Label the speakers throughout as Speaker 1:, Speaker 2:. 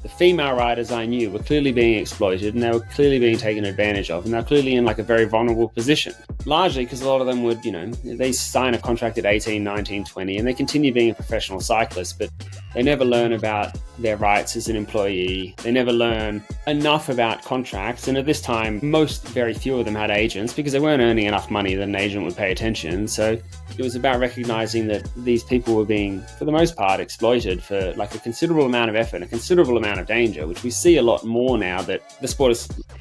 Speaker 1: the female riders I knew were clearly being exploited, and they were clearly being taken advantage of, and they're clearly in like a very vulnerable position, largely because a lot of them would, they sign a contract at 18, 19, 20, and they continue being a professional cyclist, but they never learn about their rights as an employee. They never learn enough about contracts, and at this time, very few of them had agents because they weren't earning enough money that an agent would pay attention. So it was about recognizing that these people were being, for the most part, exploited for like a considerable amount of effort, a considerable amount of danger, which we see a lot more now that the sport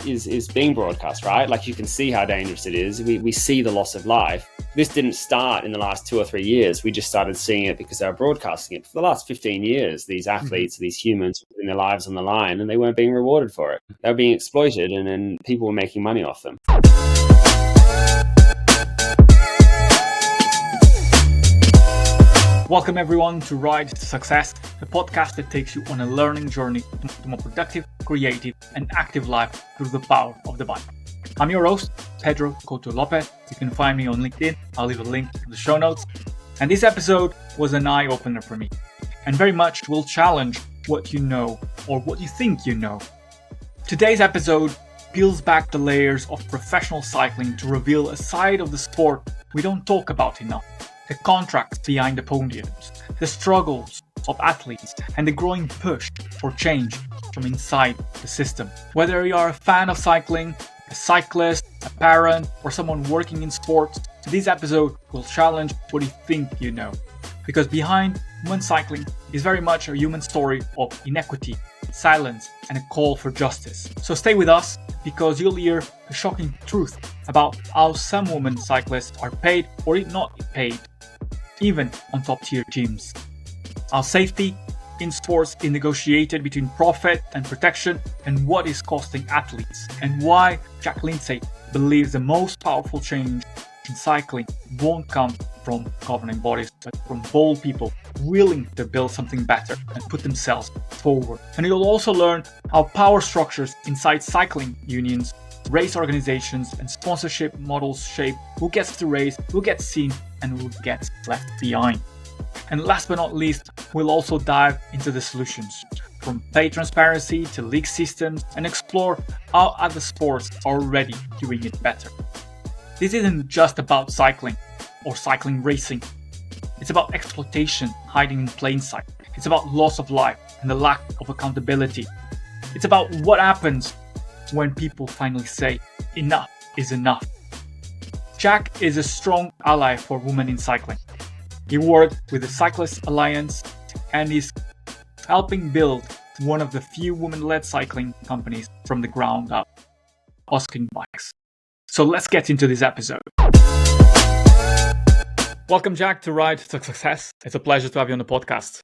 Speaker 1: is being broadcast, right? Like you can see how dangerous it is. We see the loss of life. This didn't start in the last 2 or 3 years. We just started seeing it because they were broadcasting it. For the last 15 years, these athletes, these humans, were putting their lives on the line, and they weren't being rewarded for it. They were being exploited, and then people were making money off them.
Speaker 2: Welcome everyone to Ride to Success, the podcast that takes you on a learning journey to a more productive, creative, and active life through the power of the bike. I'm your host, Pedro Couto Lopes. You can find me on LinkedIn. I'll leave a link in the show notes. And this episode was an eye-opener for me, and very much will challenge what you know or what you think you know. Today's episode peels back the layers of professional cycling to reveal a side of the sport we don't talk about enough. The contracts behind the podiums, the struggles of athletes, and the growing push for change from inside the system. Whether you are a fan of cycling, a cyclist, a parent, or someone working in sports, this episode will challenge what you think you know. Because behind human cycling is very much a human story of inequity, silence, and a call for justice. So stay with us, because you'll hear a shocking truth about how some women cyclists are paid or not paid, even on top tier teams. How safety in sports is negotiated between profit and protection, and what is costing athletes, and why Jack Lindsay believes the most powerful change in cycling won't come from governing bodies, but from bold people willing to build something better and put themselves forward. And you'll also learn how power structures inside cycling unions, race organizations, and sponsorship models shape who gets to race, who gets seen, and who gets left behind. And last but not least, we'll also dive into the solutions, from pay transparency to league systems, and explore how other sports are already doing it better. This isn't just about cycling or cycling racing. It's about exploitation hiding in plain sight. It's about loss of life and the lack of accountability. It's about what happens when people finally say enough is enough. Jack is a strong ally for women in cycling. He worked with the Cyclists Alliance and is helping build one of the few women-led cycling companies from the ground up, HOSKING Bikes. So let's get into this episode. Welcome, Jack, to Ride to Success. It's a pleasure to have you on the podcast.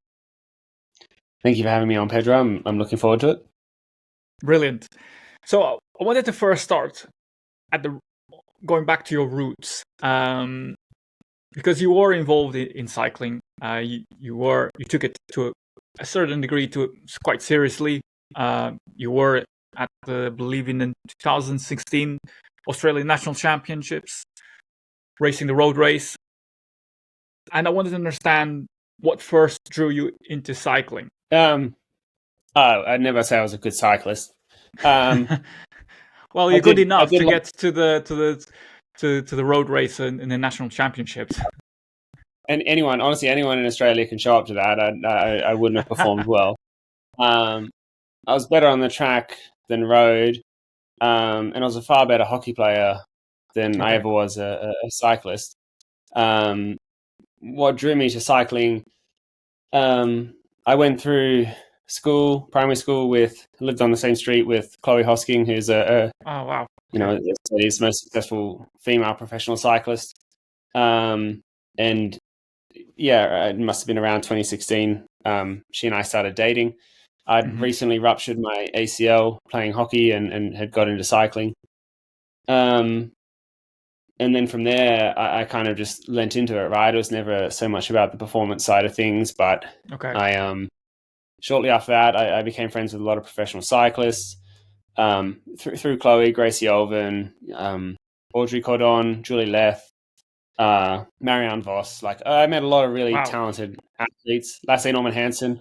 Speaker 1: Thank you for having me on, Pedro. I'm looking forward to it.
Speaker 2: Brilliant. So I wanted to first start at going back to your roots, because you were involved in cycling. You took it to a certain degree quite seriously. You were at believe in the 2016 Australian National Championships, racing the road race. And I wanted to understand what first drew you into cycling.
Speaker 1: I'd never say I was a good cyclist.
Speaker 2: Well, you're good enough to get to the road race in the national championships.
Speaker 1: And anyone in Australia can show up to that. I wouldn't have performed well. I was better on the track than road, and I was a far better hockey player than I ever was a cyclist. What drew me to cycling? I went through primary school lived on the same street with Chloe Hosking, who's Australia's most successful female professional cyclist. And it must have been around 2016. She and I started dating. I'd recently ruptured my ACL playing hockey and had got into cycling. And then from there, I kind of just lent into it, right? It was never so much about the performance side of things, but shortly after that, I became friends with a lot of professional cyclists, through Chloe, Gracie Olven, Audrey Cordon, Julie Leth, Marianne Voss. I met a lot of really talented athletes. Lasse Norman Hansen.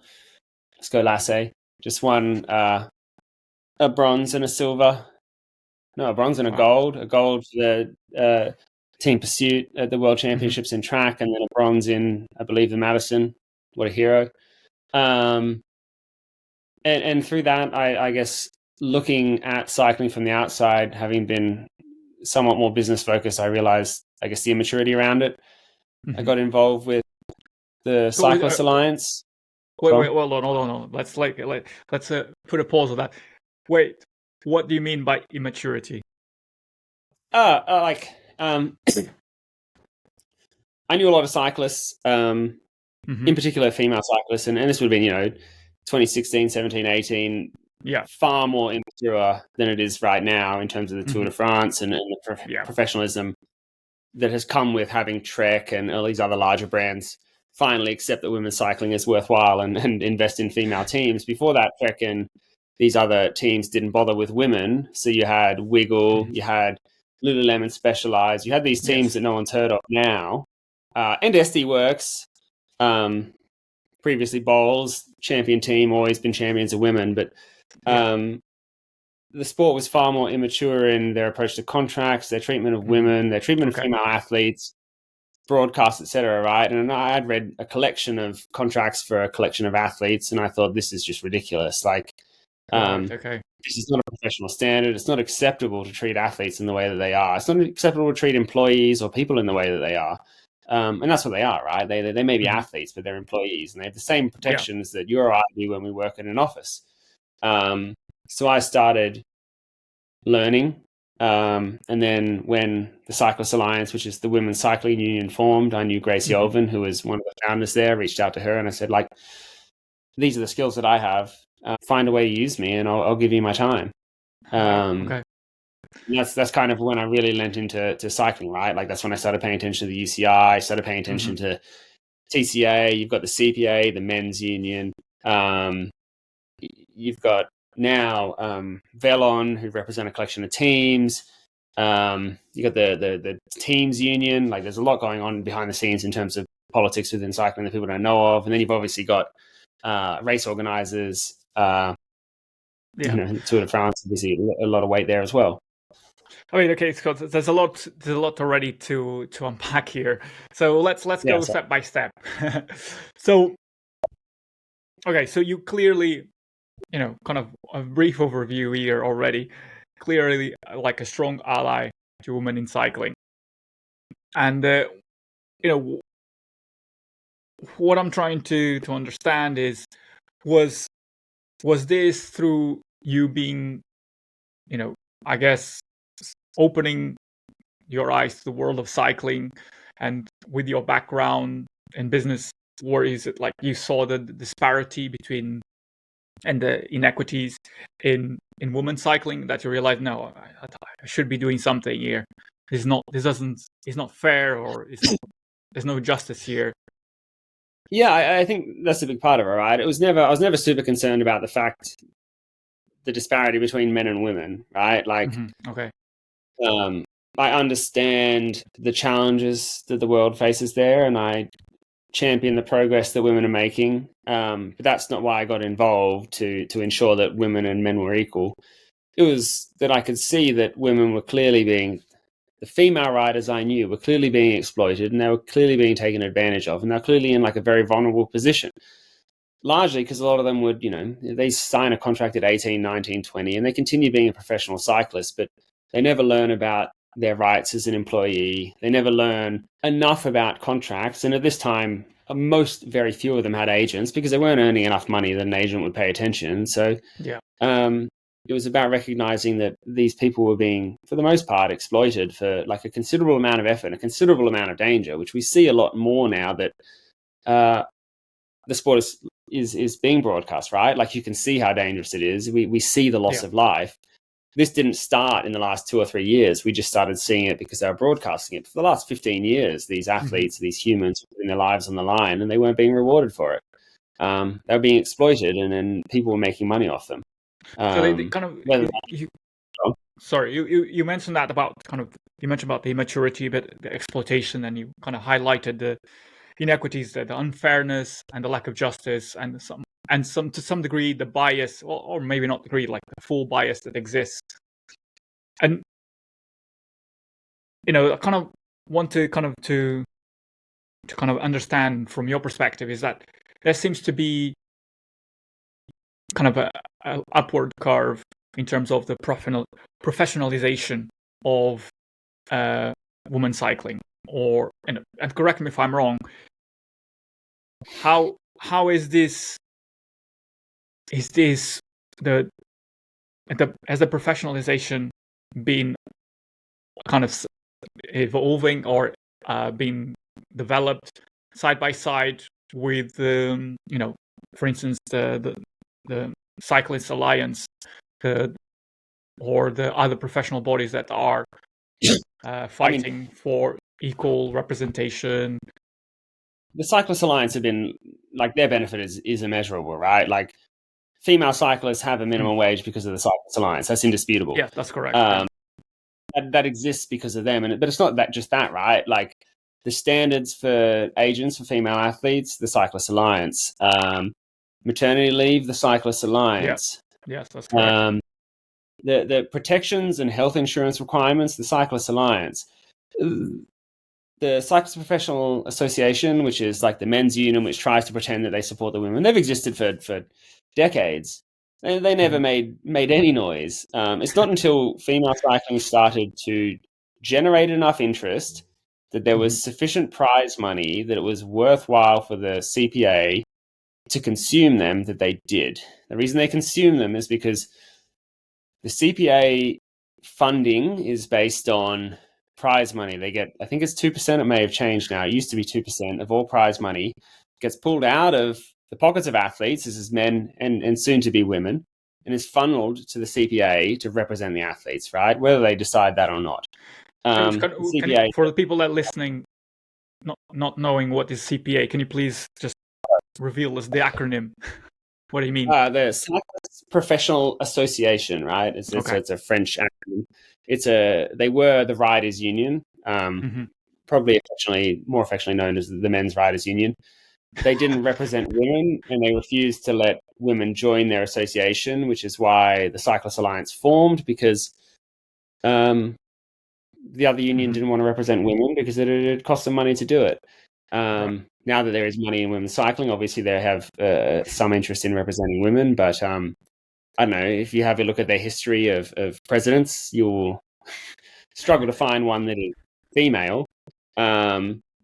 Speaker 1: Let's go Lasse. just won a bronze and a silver. No, a bronze and a gold. A gold for the team pursuit at the World Championships in track, and then a bronze in, I believe, the Madison. What a hero! And through that, I guess looking at cycling from the outside, having been somewhat more business focused, I realized, I guess, the immaturity around it. I got involved with the Cyclists Alliance.
Speaker 2: Wait, hold on. Let's put a pause on that. Wait, what do you mean by immaturity?
Speaker 1: I knew a lot of cyclists, in particular female cyclists, and this would have been, 2016, 17, 18, far more immature than it is right now in terms of the Tour de France and the professionalism that has come with having Trek and all these other larger brands finally accept that women's cycling is worthwhile and invest in female teams. Before that, Trek and these other teams didn't bother with women. So you had Wiggle, you had Lululemon Specialized, you had these teams that no one's heard of now. And SD Works, previously Bowls, champion team, always been champions of women. But the sport was far more immature in their approach to contracts, their treatment of women, their treatment of female athletes, broadcasts, etc. Right? And I had read a collection of contracts for a collection of athletes, and I thought, this is just ridiculous. Like, this is not a professional standard. It's not acceptable to treat athletes in the way that they are. It's not acceptable to treat employees or people in the way that they are. And that's what they are, right? They may be athletes, but they're employees, and they have the same protections that you or I do when we work in an office. So I started learning. And then when the Cyclists Alliance, which is the women's cycling union, formed, I knew Gracie Olvin, who was one of the founders there, reached out to her, and I said, like, these are the skills that I have. Find a way to use me, and I'll give you my time. And that's kind of when I really lent into cycling, right? Like, that's when I started paying attention to the UCI, started paying attention to TCA. You've got the CPA, the men's union. You've got now Velon, who represent a collection of teams. You got the teams union. Like, there's a lot going on behind the scenes in terms of politics within cycling that people don't know of. And then you've obviously got race organizers. Tour de France, obviously a lot of weight there as well.
Speaker 2: I mean, okay, Scott, there's a lot already to unpack here. So let's go step by step. So you clearly, kind of a brief overview here already. Clearly, like a strong ally to women in cycling, and what I'm trying to understand is, was this through you being, I guess, opening your eyes to the world of cycling, and with your background in business, or is it like you saw the disparity between and the inequities in women's cycling that you realized, no, I should be doing something here. It's not fair, or there's no justice here.
Speaker 1: Yeah, I think that's a big part of it, right? I was never super concerned about the disparity between men and women, right? Like, I understand the challenges that the world faces there, and I champion the progress that women are making. But that's not why I got involved, to ensure that women and men were equal. It was that I could see that women were clearly the female riders I knew were clearly being exploited, and they were clearly being taken advantage of, and they're clearly in like a very vulnerable position. Largely because a lot of them would, they sign a contract at 18, 19, 20, and they continue being a professional cyclist, but they never learn about their rights as an employee. They never learn enough about contracts. And at this time, very few of them had agents, because they weren't earning enough money that an agent would pay attention. So it was about recognizing that these people were being, for the most part, exploited for like a considerable amount of effort, a considerable amount of danger, which we see a lot more now that the sport is being broadcast, right? Like, you can see how dangerous it is. We see the loss of life. This didn't start in the last 2 or 3 years. We just started seeing it because they were broadcasting it. For the last 15 years, these athletes, these humans, putting their lives on the line, and they weren't being rewarded for it. They were being exploited, and then people were making money off them.
Speaker 2: So they kind of. You mentioned that about you mentioned about the immaturity, but the exploitation, and you kind of highlighted the inequities, the unfairness, and the lack of justice, and and to some degree the bias, or maybe not degree, like the full bias that exists. And I kind of want to understand from your perspective is that there seems to be kind of a upward curve in terms of the professionalization of women cycling, or and correct me if I'm wrong. How is this? Is this has the professionalization been kind of evolving or being developed side by side with for instance the Cyclists Alliance, or the other professional bodies that are fighting for equal representation?
Speaker 1: The Cyclists Alliance have been, like, their benefit is immeasurable, right? Like, female cyclists have a minimum wage because of the Cyclists Alliance. That's indisputable.
Speaker 2: Yeah, that's correct.
Speaker 1: That exists because of them, but it's not just that, right? Like, the standards for agents for female athletes, the Cyclists Alliance. Maternity leave, the Cyclists Alliance.
Speaker 2: Yeah. Yes, that's correct.
Speaker 1: The protections and health insurance requirements, the Cyclists Alliance. The Cyclist Professional Association, which is like the men's union, which tries to pretend that they support the women, they've existed for decades. They never made any noise. It's not until female cycling started to generate enough interest that there was sufficient prize money that it was worthwhile for the CPA to consume them that they did. The reason they consume them is because the CPA funding is based on prize money. They get, I think it's 2%, it may have changed now. It used to be 2% of all prize money gets pulled out of the pockets of athletes, this is men and soon to be women, and is funneled to the CPA to represent the athletes, right? Whether they decide that or not.
Speaker 2: CPA, for the people that are listening, not knowing what is CPA, can you please just reveal us the acronym? What do you mean?
Speaker 1: The Cyclists Professional Association, right? It's a French acronym. They were the Riders Union, probably more affectionately known as the Men's Riders Union. They didn't represent women, and they refused to let women join their association, which is why the Cyclists Alliance formed, because the other union didn't want to represent women because it cost them money to do it. Now that there is money in women's cycling, obviously they have some interest in representing women, but I don't know, if you have a look at their history of presidents, you'll struggle to find one that is female.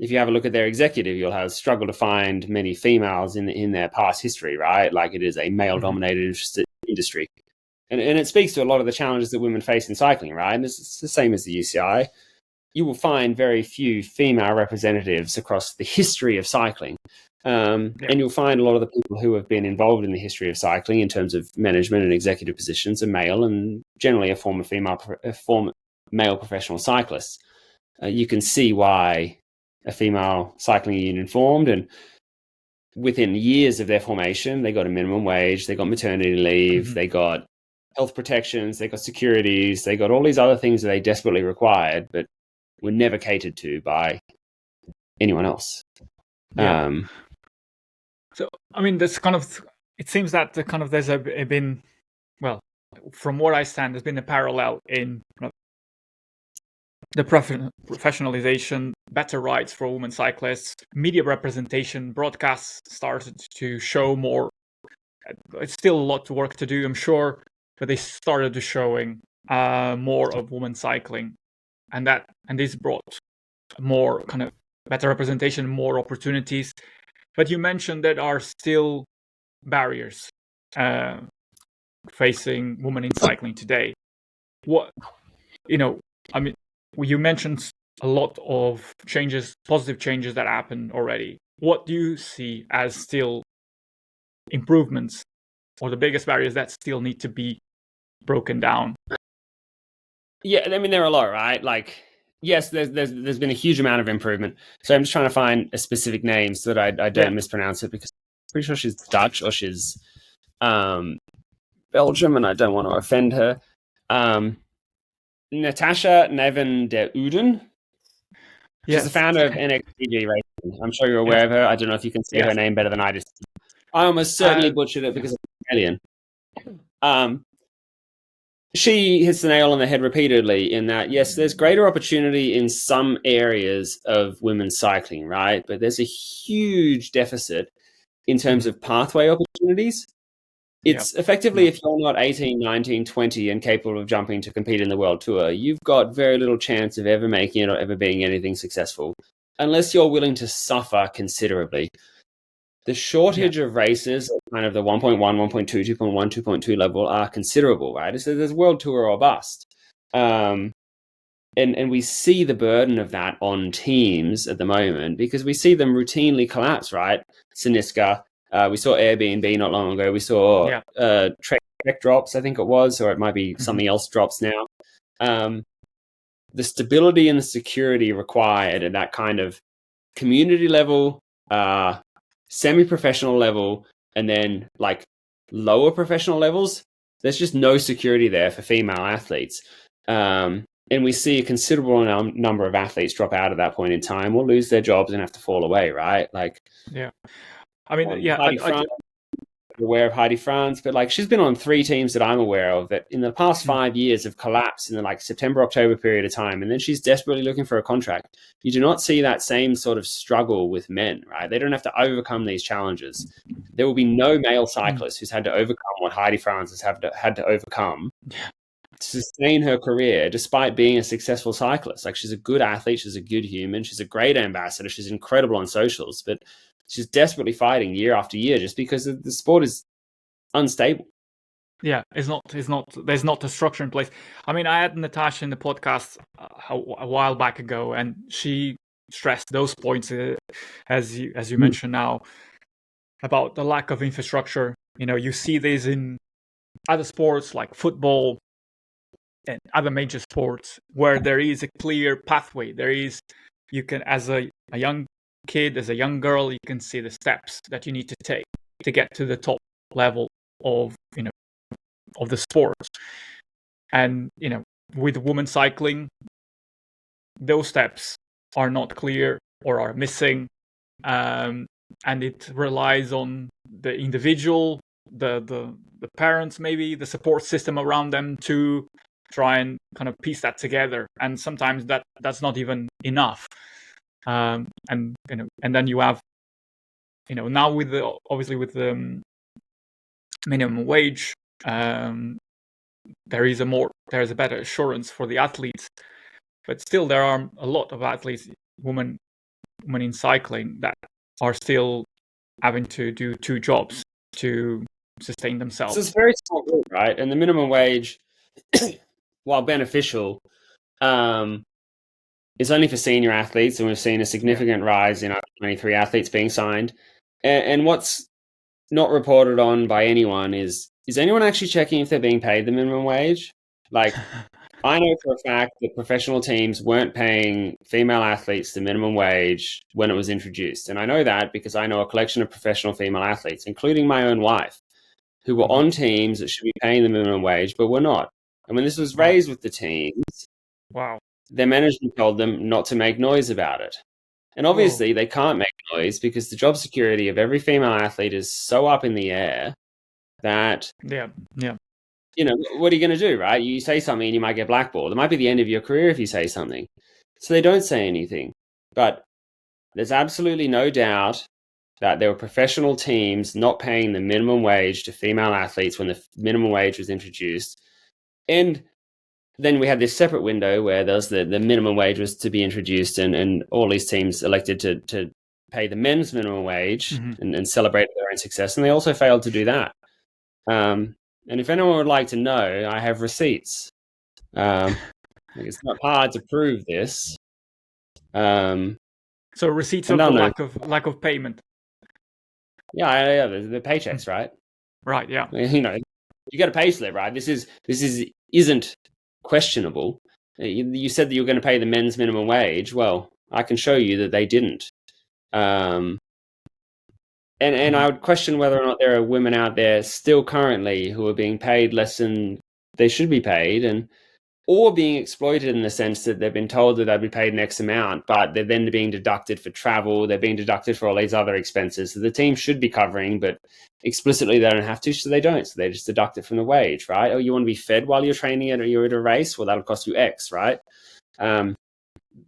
Speaker 1: If you have a look at their executive, you'll have struggle to find many females in their past history, right? Like, it is a male-dominated industry. And it speaks to a lot of the challenges that women face in cycling, right? And it's the same as the UCI. You will find very few female representatives across the history of cycling. And you'll find a lot of the people who have been involved in the history of cycling in terms of management and executive positions are male, and generally a former male professional cyclists. You can see why a female cycling union formed, and within years of their formation, they got a minimum wage, they got maternity leave, they got health protections, they got securities, they got all these other things that they desperately required, but were never catered to by anyone else.
Speaker 2: So, I mean, this kind of, it seems that there's been, well, from where I stand, there's been a parallel in the professionalization, better rights for women cyclists, media representation, broadcasts started to show more. It's still a lot of work to do, I'm sure, but they started to showing more of women cycling, and this brought more kind of better representation, more opportunities. But you mentioned that are still barriers facing women in cycling today. I mean, you mentioned a lot of changes, positive changes that happened already. What do you see as still improvements, or the biggest barriers that still need to be broken down?
Speaker 1: Yeah, I mean, there are a lot, right? Like, yes, there's been a huge amount of improvement. So I'm just trying to find a specific name so that I don't mispronounce it, because I'm pretty sure she's Dutch or she's Belgium, and I don't want to offend her. Natasha Neven de Uden. She's the founder of NXTG Racing. I'm sure you're aware of her. I don't know if you can see her name better than I just. I almost certainly butchered it because I'm Italian. She hits the nail on the head repeatedly in that, yes, there's greater opportunity in some areas of women's cycling, right? But there's a huge deficit in terms of pathway opportunities. It's effectively, if you're not 18, 19, 20 and capable of jumping to compete in the world tour, you've got very little chance of ever making it or ever being anything successful, unless you're willing to suffer considerably. The shortage of races at kind of the 1.1, 1.2, 2.1, 2.2 level are considerable, right? So there's world tour or bust. And we see the burden of that on teams at the moment because we see them routinely collapse, right? Siniska, we saw Airbnb not long ago. We saw Trek drops, I think it was, or it might be something else drops now. The stability and the security required at that kind of community level, semi-professional level, and then like lower professional levels, there's just no security there for female athletes. And we see a considerable number of athletes drop out at that point in time or lose their jobs and have to fall away, right? Like,
Speaker 2: I mean,
Speaker 1: aware of Heidi France, but like she's been on 3 teams that I'm aware of that in the past 5 years have collapsed in the like September, October period of time. And then she's desperately looking for a contract. You do not see that same sort of struggle with men, right? They don't have to overcome these challenges. There will be no male cyclist who's had to overcome what Heidi France has had to overcome to sustain her career despite being a successful cyclist. Like she's a good athlete, she's a good human, she's a great ambassador, she's incredible on socials, but she's desperately fighting year after year just because the sport is unstable.
Speaker 2: Yeah, there's not a structure in place. I mean, I had Natasha in the podcast a while back ago, and she stressed those points as you mentioned now about the lack of infrastructure. You know, you see this in other sports like football and other major sports where there is a clear pathway. You can, as a young kid, as a young girl, you can see the steps that you need to take to get to the top level of the sport. And with women cycling, those steps are not clear or are missing, and it relies on the individual, the parents, maybe the support system around them to try and kind of piece that together. And sometimes that's not even enough. And then you have now with the minimum wage, there is a better assurance for the athletes, but still there are a lot of athletes, women in cycling, that are still having to do 2 jobs to sustain themselves.
Speaker 1: So it's very small group, right? And the minimum wage, while beneficial, is only for senior athletes, and we've seen a significant rise in 23 athletes being signed. And what's not reported on by anyone is anyone actually checking if they're being paid the minimum wage? Like, I know for a fact that professional teams weren't paying female athletes the minimum wage when it was introduced. And I know that because I know a collection of professional female athletes, including my own wife, who were on teams that should be paying the minimum wage, but were not. And when this was raised with the teams, their management told them not to make noise about it. And obviously they can't make noise because the job security of every female athlete is so up in the air that, what are you going to do, right? You say something and you might get blackballed. It might be the end of your career if you say something. So they don't say anything. But there's absolutely no doubt that there were professional teams not paying the minimum wage to female athletes when the minimum wage was introduced. And then we had this separate window where there's the minimum wage was to be introduced, and all these teams elected to pay the men's minimum wage and celebrate their own success. And they also failed to do that. And if anyone would like to know, I have receipts. It's not hard to prove this.
Speaker 2: So receipts of the lack of payment.
Speaker 1: Yeah, the paychecks, right?
Speaker 2: Right, yeah.
Speaker 1: You got a pay slip, right? This isn't questionable. You said that you were going to pay the men's minimum wage. Well, I can show you that they didn't. And I would question whether or not there are women out there still currently who are being paid less than they should be paid. And or being exploited in the sense that they've been told that they'll be paid an X amount, but they're then being deducted for travel, they're being deducted for all these other expenses that the team should be covering, but explicitly they don't have to, so they don't. So they just deduct it from the wage, right? Oh, you want to be fed while you're training or you're at a race? Well, that'll cost you X, right?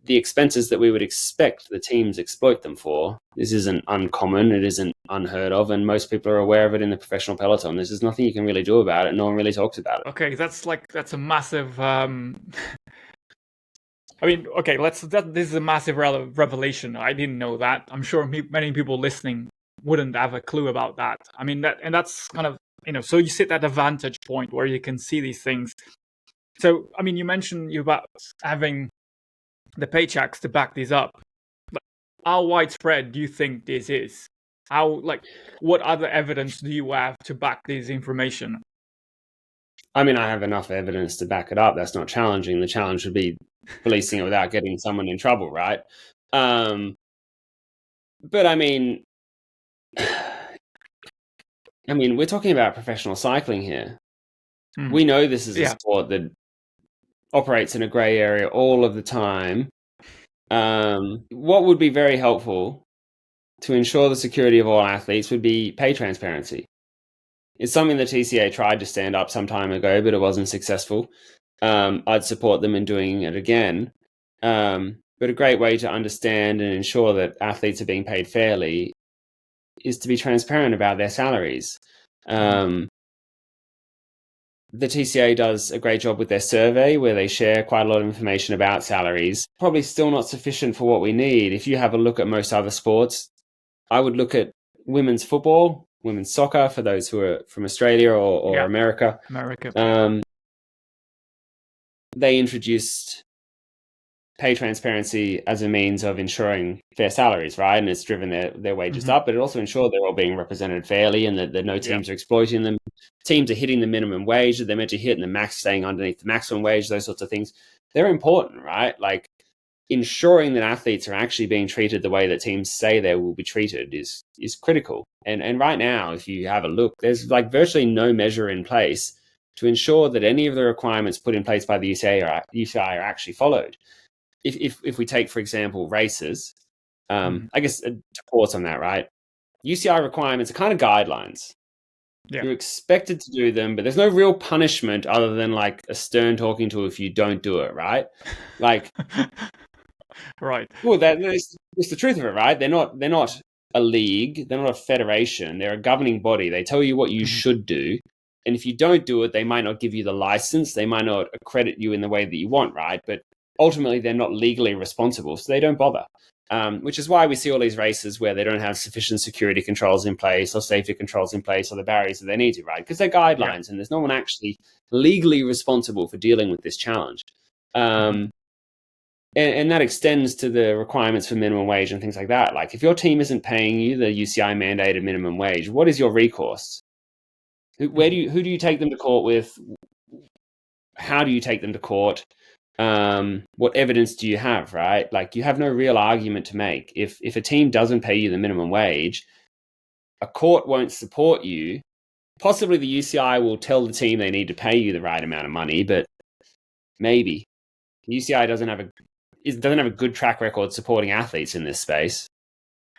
Speaker 1: The expenses that we would expect the teams exploit them for, this isn't uncommon, it isn't unheard of, and most people are aware of it in the professional peloton. There's nothing you can really do about it. No one really talks about it.
Speaker 2: Okay, that's a massive I mean, okay, this is a massive revelation. I didn't know that. I'm sure many people listening wouldn't have a clue about that. I mean, that's kind of, so you sit at a vantage point where you can see these things. So, I mean, you mentioned about having the paychecks to back these up. But how widespread do you think this is? What other evidence do you have to back this information?
Speaker 1: I mean, I have enough evidence to back it up. That's not challenging. The challenge would be policing it without getting someone in trouble, right? But I mean, we're talking about professional cycling here. We know this is a sport that operates in a gray area all of the time. What would be very helpful to ensure the security of all athletes would be pay transparency. It's something the TCA tried to stand up some time ago, but it wasn't successful. I'd support them in doing it again. But a great way to understand and ensure that athletes are being paid fairly is to be transparent about their salaries. The TCA does a great job with their survey where they share quite a lot of information about salaries. Probably still not sufficient for what we need. If you have a look at most other sports, I would look at women's football, women's soccer for those who are from Australia or America. They introduced pay transparency as a means of ensuring fair salaries, right? And it's driven their wages up, but it also ensured they're all being represented fairly and that no teams are exploiting them. Teams are hitting the minimum wage that they're meant to hit and the max staying underneath the maximum wage, those sorts of things. They're important, right? Like ensuring that athletes are actually being treated the way that teams say they will be treated is critical. And right now, if you have a look, there's like virtually no measure in place to ensure that any of the requirements put in place by the UCI are actually followed. If we take, for example, races, I guess to pause on that, right? UCI requirements are kind of guidelines. Yeah. You're expected to do them, but there's no real punishment other than like a stern talking to if you don't do it, right? Like,
Speaker 2: right.
Speaker 1: Well, it's the truth of it, right? They're not a league. They're not a federation. They're a governing body. They tell you what you should do. And if you don't do it, they might not give you the license. They might not accredit you in the way that you want, right? But ultimately, they're not legally responsible, so they don't bother. Which is why we see all these races where they don't have sufficient security controls in place or safety controls in place or the barriers that they need to, right? Because they're guidelines and there's no one actually legally responsible for dealing with this challenge. And that extends to the requirements for minimum wage and things like that. Like if your team isn't paying you the UCI mandated minimum wage, what is your recourse? Who do you take them to court with? How do you take them to court? What evidence do you have, right? Like you have no real argument to make. If a team doesn't pay you the minimum wage, a court won't support you. Possibly the UCI will tell the team they need to pay you the right amount of money, but maybe the UCI doesn't have a good track record supporting athletes in this space.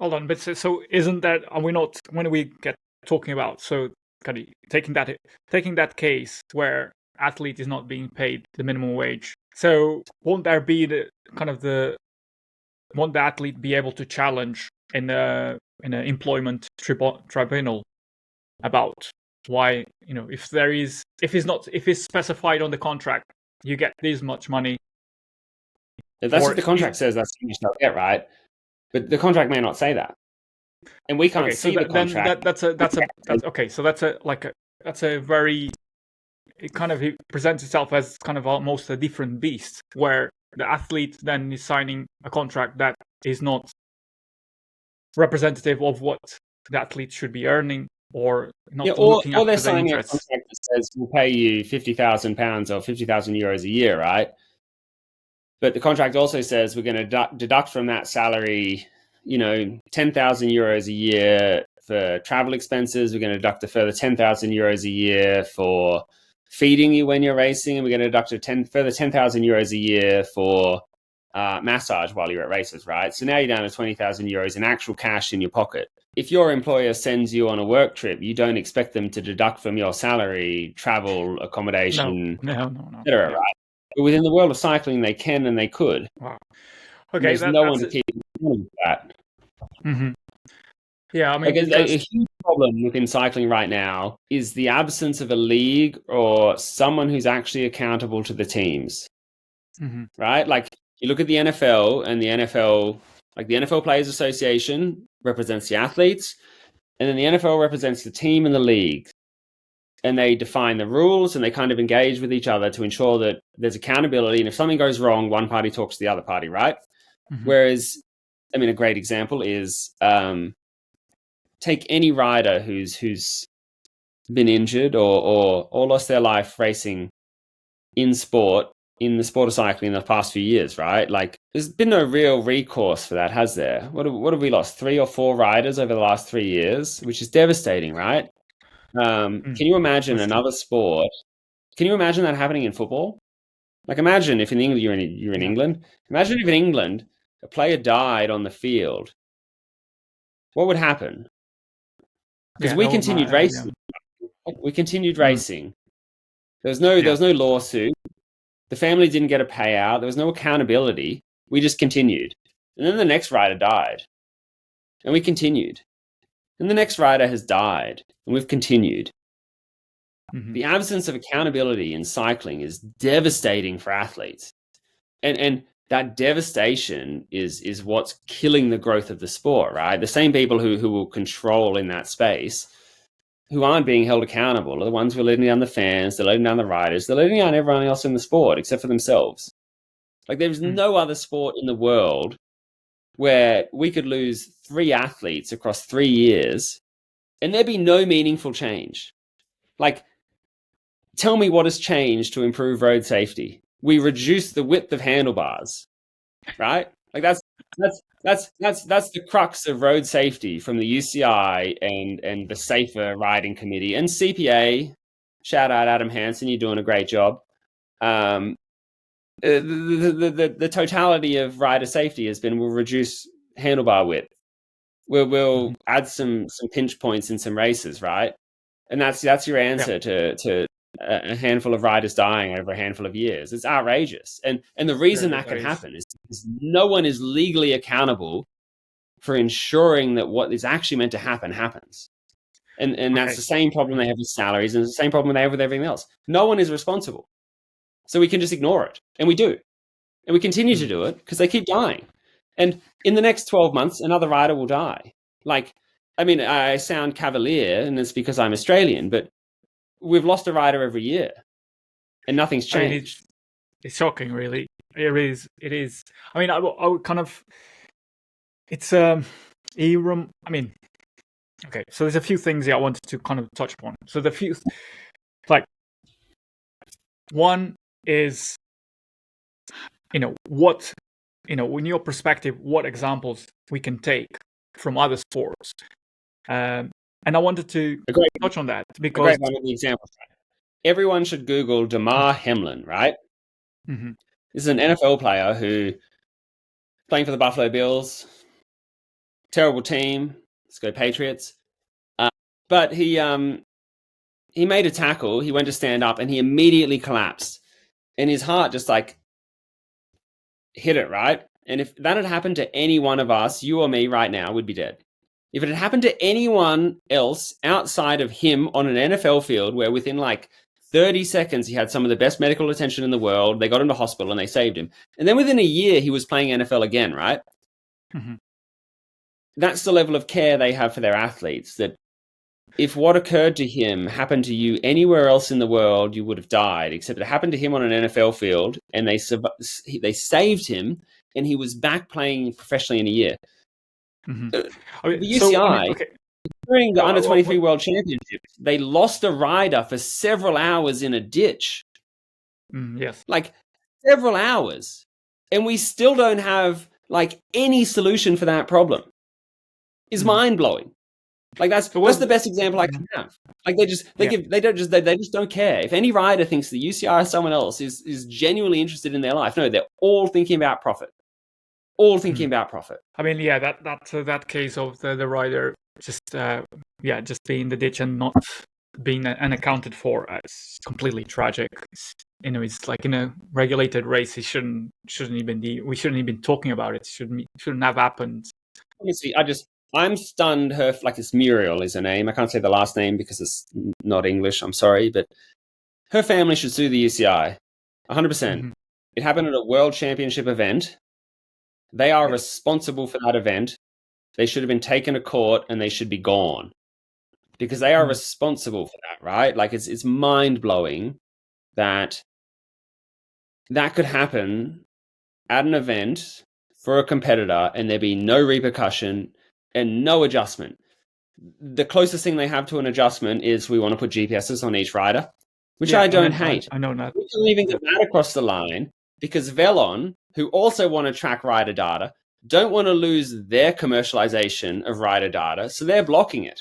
Speaker 2: Hold on, but so isn't that, are we not, when we get talking about, so kind of taking that case where athlete is not being paid the minimum wage, so won't there be won't the athlete be able to challenge in an employment tribunal about why, if it's specified on the contract, you get this much money.
Speaker 1: If that's what the contract says, that's what you shall get, right? But the contract may not say that, and we can't see the contract.
Speaker 2: That's a very, it presents itself as kind of almost a different beast, where the athlete then is signing a contract that is not representative of what the athlete should be earning, or not looking
Speaker 1: or they're
Speaker 2: after the
Speaker 1: signing
Speaker 2: interests.
Speaker 1: a contract that says we'll pay you £50,000 or 50,000 euros a year, right? But the contract also says we're going to deduct from that salary, 10,000 euros a year for travel expenses. We're going to deduct a further 10,000 euros a year for feeding you when you're racing, and we're going to deduct further 10,000 euros a year for massage while you're at races, right? So now you're down to 20,000 euros in actual cash in your pocket. If your employer sends you on a work trip, you don't expect them to deduct from your salary, travel, accommodation, etc., right? But within the world of cycling, they can and they could.
Speaker 2: Wow.
Speaker 1: Okay, there's no one to keep that.
Speaker 2: Mm-hmm. Yeah, I mean,
Speaker 1: a huge problem within cycling right now is the absence of a league or someone who's actually accountable to the teams, right? Like you look at the NFL, and the NFL, like the NFL Players Association represents the athletes, and then the NFL represents the team and the league. And they define the rules, and they kind of engage with each other to ensure that there's accountability. And if something goes wrong, one party talks to the other party, right? Whereas, I mean, a great example is take any rider who's been injured or lost their life racing in the sport of cycling in the past few years, right? Like there's been no real recourse for that, has there? What have we lost? 3 or 4 riders over the last 3 years, which is devastating, right? Can you imagine another sport? Can you imagine that happening in football? Like imagine if in England you're in England. Imagine if in England a player died on the field. What would happen? Because we continued racing. We continued racing. There was no lawsuit. The family didn't get a payout. There was no accountability. We just continued. And then the next rider died. And we continued. And the next rider has died. And we've continued. The absence of accountability in cycling is devastating for athletes. And that devastation is what's killing the growth of the sport, right? The same people who will control in that space, who aren't being held accountable, are the ones who are letting down the fans, they're letting down the riders, they're letting down everyone else in the sport except for themselves. Like there's no other sport in the world where we could lose 3 athletes across 3 years and there'd be no meaningful change. Like, tell me what has changed to improve road safety. We reduced the width of handlebars, right? Like that's the crux of road safety from the UCI and the Safer Riding Committee and CPA. Shout out Adam Hansen, you're doing a great job. The totality of rider safety has been we'll reduce handlebar width. We'll add some pinch points in some races, right? And that's your answer to a handful of riders dying over a handful of years. It's outrageous. And the reason that can happen is because no one is legally accountable for ensuring that what is actually meant to happen happens. And that's the same problem they have with salaries, and it's the same problem they have with everything else. No one is responsible. So we can just ignore it. And we do. And we continue to do it because they keep dying. And in the next 12 months, another rider will die. Like, I mean, I sound cavalier, and it's because I'm Australian, but we've lost a rider every year, and nothing's changed.
Speaker 2: I mean, it's shocking, really. It is. I mean, I would kind of. It's I mean, okay. So there's a few things I wanted to kind of touch upon. So the few, like, one is, what, in your perspective, what examples we can take from other sports. And I wanted to touch on that because...
Speaker 1: A great one of the examples. Everyone should Google Damar Hamlin, right? This is an NFL player who playing for the Buffalo Bills. Terrible team. Let's go Patriots. But he made a tackle. He went to stand up and he immediately collapsed. And his heart just like hit it, right? And if that had happened to any one of us, you or me right now, we'd be dead. If it had happened to anyone else outside of him on an NFL field where within like 30 seconds he had some of the best medical attention in the world, they got him to hospital and they saved him. And then within a year he was playing NFL again, right? That's the level of care they have for their athletes, that if what occurred to him happened to you anywhere else in the world, you would have died, except it happened to him on an NFL field and they saved him and he was back playing professionally in a year. The UCI, during the Under-23 World Championships, they lost a rider for several hours in a ditch.
Speaker 2: Yes.
Speaker 1: Like, several hours. And we still don't have, like, any solution for that problem. It's mind-blowing. Like that's the best example I can have. Like they just don't care. If any rider thinks the UCI or someone else is genuinely interested in their life, no, they're all thinking about profit. All thinking about profit.
Speaker 2: I mean, yeah, that case of the rider just being in the ditch and not being unaccounted for is completely tragic. It's like in a regulated race, it shouldn't even be. We shouldn't even be talking about it. Shouldn't have happened.
Speaker 1: Honestly, I'm stunned. This Muriel is her name. I can't say the last name because it's not English. I'm sorry, but her family should sue the UCI, 100%. It happened at a World Championship event. They are responsible for that event. They should have been taken to court and they should be gone because they are responsible for that, right? Like it's mind-blowing that could happen at an event for a competitor and there be no repercussion and no adjustment. The closest thing they have to an adjustment is we want to put GPSs on each rider, which I don't hate.
Speaker 2: I know that.
Speaker 1: We can even get that across the line because Velon, who also want to track rider data, don't want to lose their commercialization of rider data, so they're blocking it.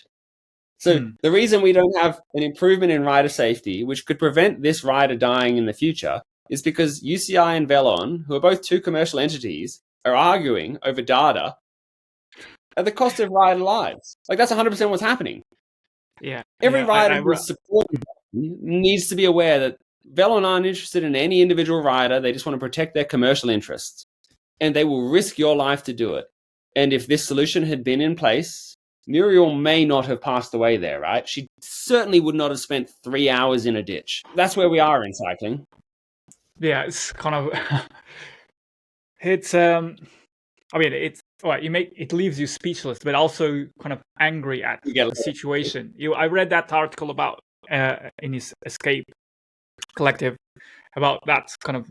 Speaker 1: So the reason we don't have an improvement in rider safety, which could prevent this rider dying in the future, is because UCI and Velon, who are both two commercial entities, are arguing over data at the cost of rider lives. Like that's 100% what's happening.
Speaker 2: Yeah.
Speaker 1: Every rider who is supporting needs to be aware that Velon aren't interested in any individual rider. They just want to protect their commercial interests. And they will risk your life to do it. And if this solution had been in place, Muriel may not have passed away there, right? She certainly would not have spent 3 hours in a ditch. That's where we are in cycling.
Speaker 2: Yeah, it's kind of... it leaves you speechless, but also kind of angry at the situation. I read that article about in his Escape Collective about that kind of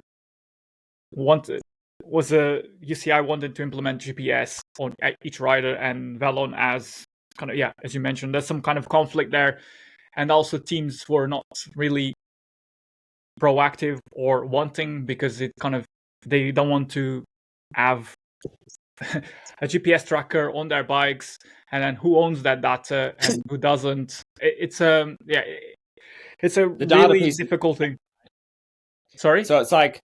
Speaker 2: UCI wanted to implement GPS on each rider and Velon as kind of as you mentioned, there's some kind of conflict there, and also teams were not really proactive or wanting because they don't want to have a GPS tracker on their bikes, and then who owns that data and who doesn't. It's a really difficult thing. Sorry?
Speaker 1: So it's like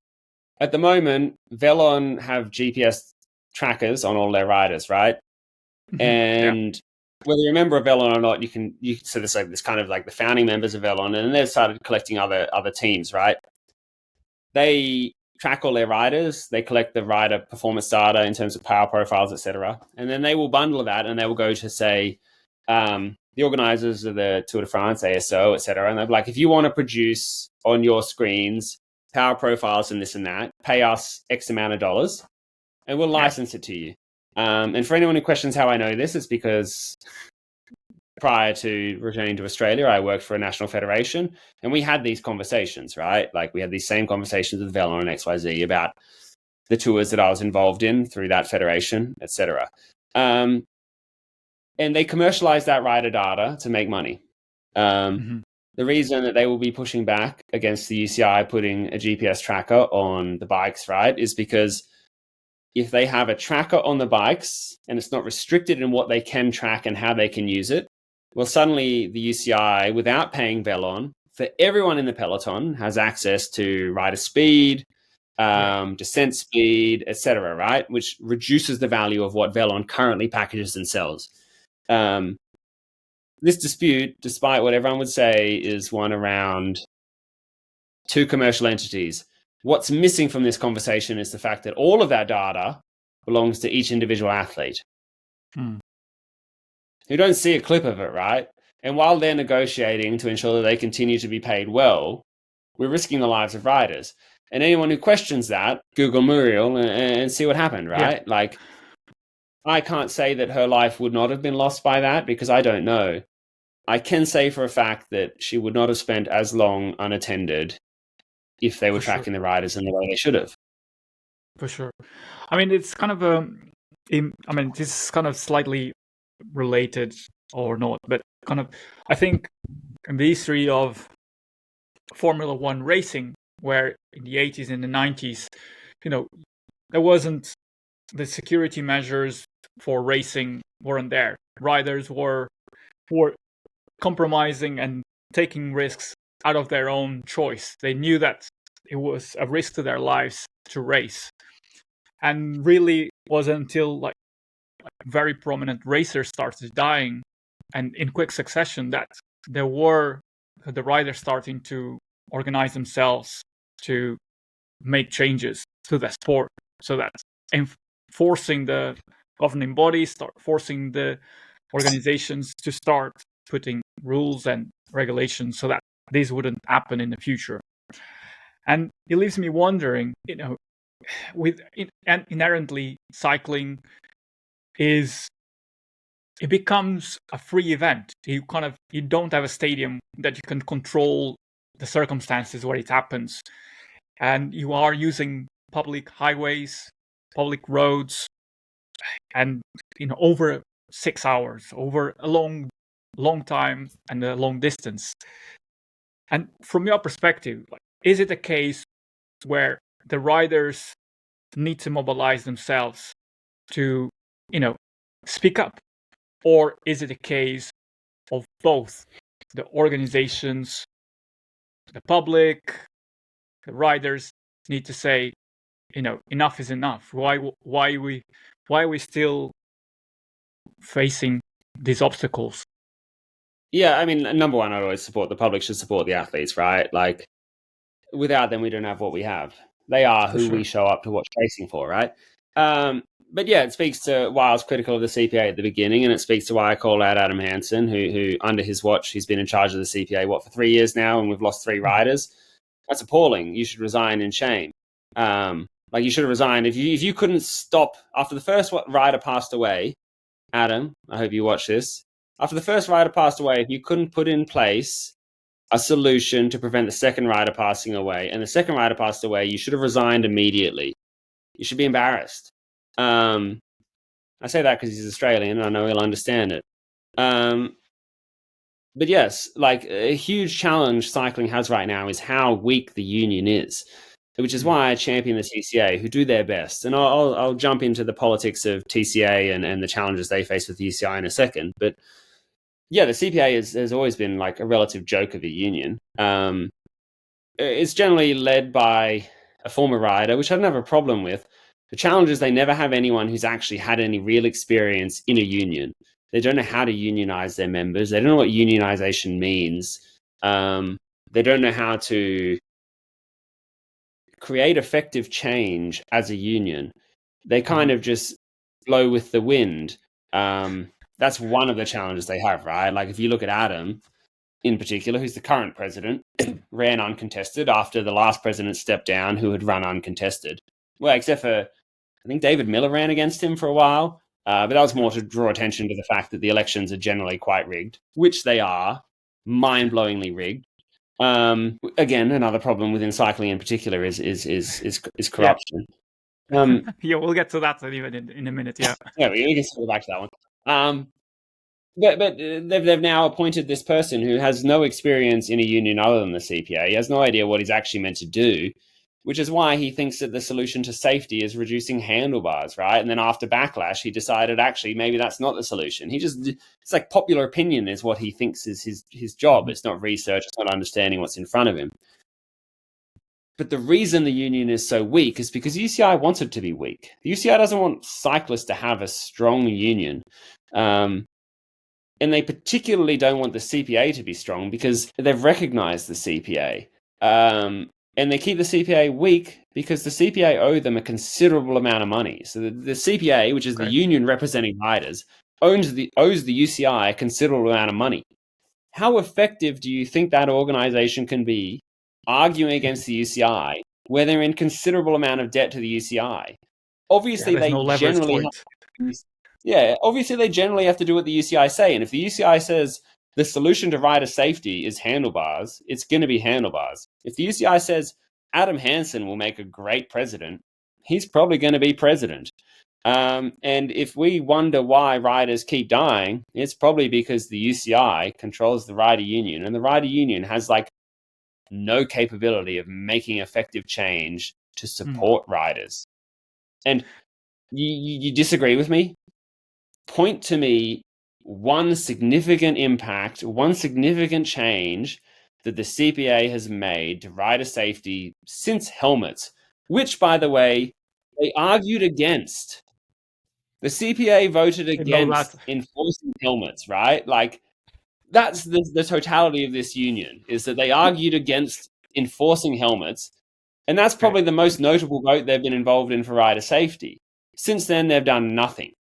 Speaker 1: at the moment, Velon have GPS trackers on all their riders, right? And whether you're a member of Velon or not, so there's like this kind of like the founding members of Velon, and then they've started collecting other teams, right? They track all their riders, they collect the rider performance data in terms of power profiles, etc. And then they will bundle that and they will go to say the organizers of the Tour de France, ASO, etc. And they're like, if you want to produce on your screens power profiles and this and that, pay us X amount of dollars and we'll license it to you. And for anyone who questions how I know this, it's because prior to returning to Australia, I worked for a national federation and we had these conversations, right? Like we had these same conversations with Velon and XYZ about the tours that I was involved in through that federation, etc. And they commercialize that rider data to make money. The reason that they will be pushing back against the UCI putting a GPS tracker on the bikes, right, is because if they have a tracker on the bikes and it's not restricted in what they can track and how they can use it, well, suddenly the UCI, without paying Velon, for everyone in the peloton has access to rider speed, descent speed, etc., right? Which reduces the value of what Velon currently packages and sells. This dispute, despite what everyone would say, is one around two commercial entities. What's missing from this conversation is the fact that all of that data belongs to each individual athlete. Who don't see a clip of it, right? And while they're negotiating to ensure that they continue to be paid well, we're risking the lives of riders. And anyone who questions that, Google Muriel and see what happened, right? Yeah. Like, I can't say that her life would not have been lost by that because I don't know. I can say for a fact that she would not have spent as long unattended if they were tracking the riders in the way they should have.
Speaker 2: For sure. I mean, it's kind of this is kind of slightly related or not, but kind of, I think in the history of Formula One racing, where in the 80s and the 90s, there wasn't the security measures for racing weren't there. Riders were were compromising and taking risks out of their own choice. They knew that it was a risk to their lives to race. And really was until like very prominent racers started dying and in quick succession that there were the riders starting to organize themselves to make changes to the sport, so that forcing the governing bodies, start forcing the organizations to start putting rules and regulations so that this wouldn't happen in the future. And it leaves me wondering, and inherently cycling it becomes a free event. You don't have a stadium that you can control the circumstances where it happens, and you are using public highways, public roads, and over 6 hours, over a long time and a long distance. And from your perspective, is it a case where the riders need to mobilize themselves to speak up, or is it a case of both the organizations, the public, the riders need to say, enough is enough? Why are we still facing these obstacles?
Speaker 1: Yeah, I mean, number one, I'd always support the public should support the athletes, right? Like, without them, we don't have what we have. They are who we show up to watch racing for, right? But yeah, it speaks to why I was critical of the CPA at the beginning, and it speaks to why I called out Adam Hansen, who under his watch, he's been in charge of the CPA, for 3 years now, and we've lost 3 riders. That's appalling. You should resign in shame. You should have resigned. If you couldn't stop, after the first rider passed away, Adam, I hope you watch this, after the first rider passed away, if you couldn't put in place a solution to prevent the second rider passing away, and the second rider passed away, you should have resigned immediately. You should be embarrassed. I say that because he's Australian, and I know he'll understand it. But yes, a huge challenge cycling has right now is how weak the union is, which is why I champion the TCA, who do their best. And I'll jump into the politics of TCA and the challenges they face with UCI in a second. But yeah, the CPA has always been a relative joke of a union. It's generally led by a former rider, which I don't have a problem with. The challenge is they never have anyone who's actually had any real experience in a union. They don't know how to unionize their members. They don't know what unionization means. They don't know how to create effective change as a union. They kind of just blow with the wind. That's one of the challenges they have, right? If you look at Adam in particular, who's the current president, ran uncontested after the last president stepped down, who had run uncontested. Well, except for, I think David Miller ran against him for a while, but that was more to draw attention to the fact that the elections are generally quite rigged, which they are, mind-blowingly rigged. Again, another problem within cycling in particular is corruption.
Speaker 2: Yeah, we'll get to that even in a minute. Yeah,
Speaker 1: yeah, we can go back to that one. But they've now appointed this person who has no experience in a union other than the CPA. He has no idea what he's actually meant to do, which is why he thinks that the solution to safety is reducing handlebars, right? And then after backlash, he decided actually maybe that's not the solution. It's like popular opinion is what he thinks is his job. It's not research. It's not understanding what's in front of him. But the reason the union is so weak is because UCI wants it to be weak. The UCI doesn't want cyclists to have a strong union. And they particularly don't want the CPA to be strong because they've recognized the CPA. And they keep the CPA weak because the CPA owe them a considerable amount of money. So the CPA, which is the union representing riders, owes the UCI a considerable amount of money. How effective do you think that organization can be arguing against the UCI where they're in considerable amount of debt to the UCI? Obviously, they generally have to do what the UCI say. And if the UCI says the solution to rider safety is handlebars, it's going to be handlebars. If the UCI says Adam Hansen will make a great president, he's probably going to be president. And if we wonder why riders keep dying, it's probably because the UCI controls the rider union, and the rider union has no capability of making effective change to support riders. And you disagree with me? Point to me one significant impact, one significant change that the CPA has made to rider safety since helmets, which, by the way, they argued against. The CPA voted against enforcing helmets, right? Like, that's the totality of this union, is that they argued against enforcing helmets. And that's probably the most notable vote they've been involved in for rider safety. Since then, they've done nothing.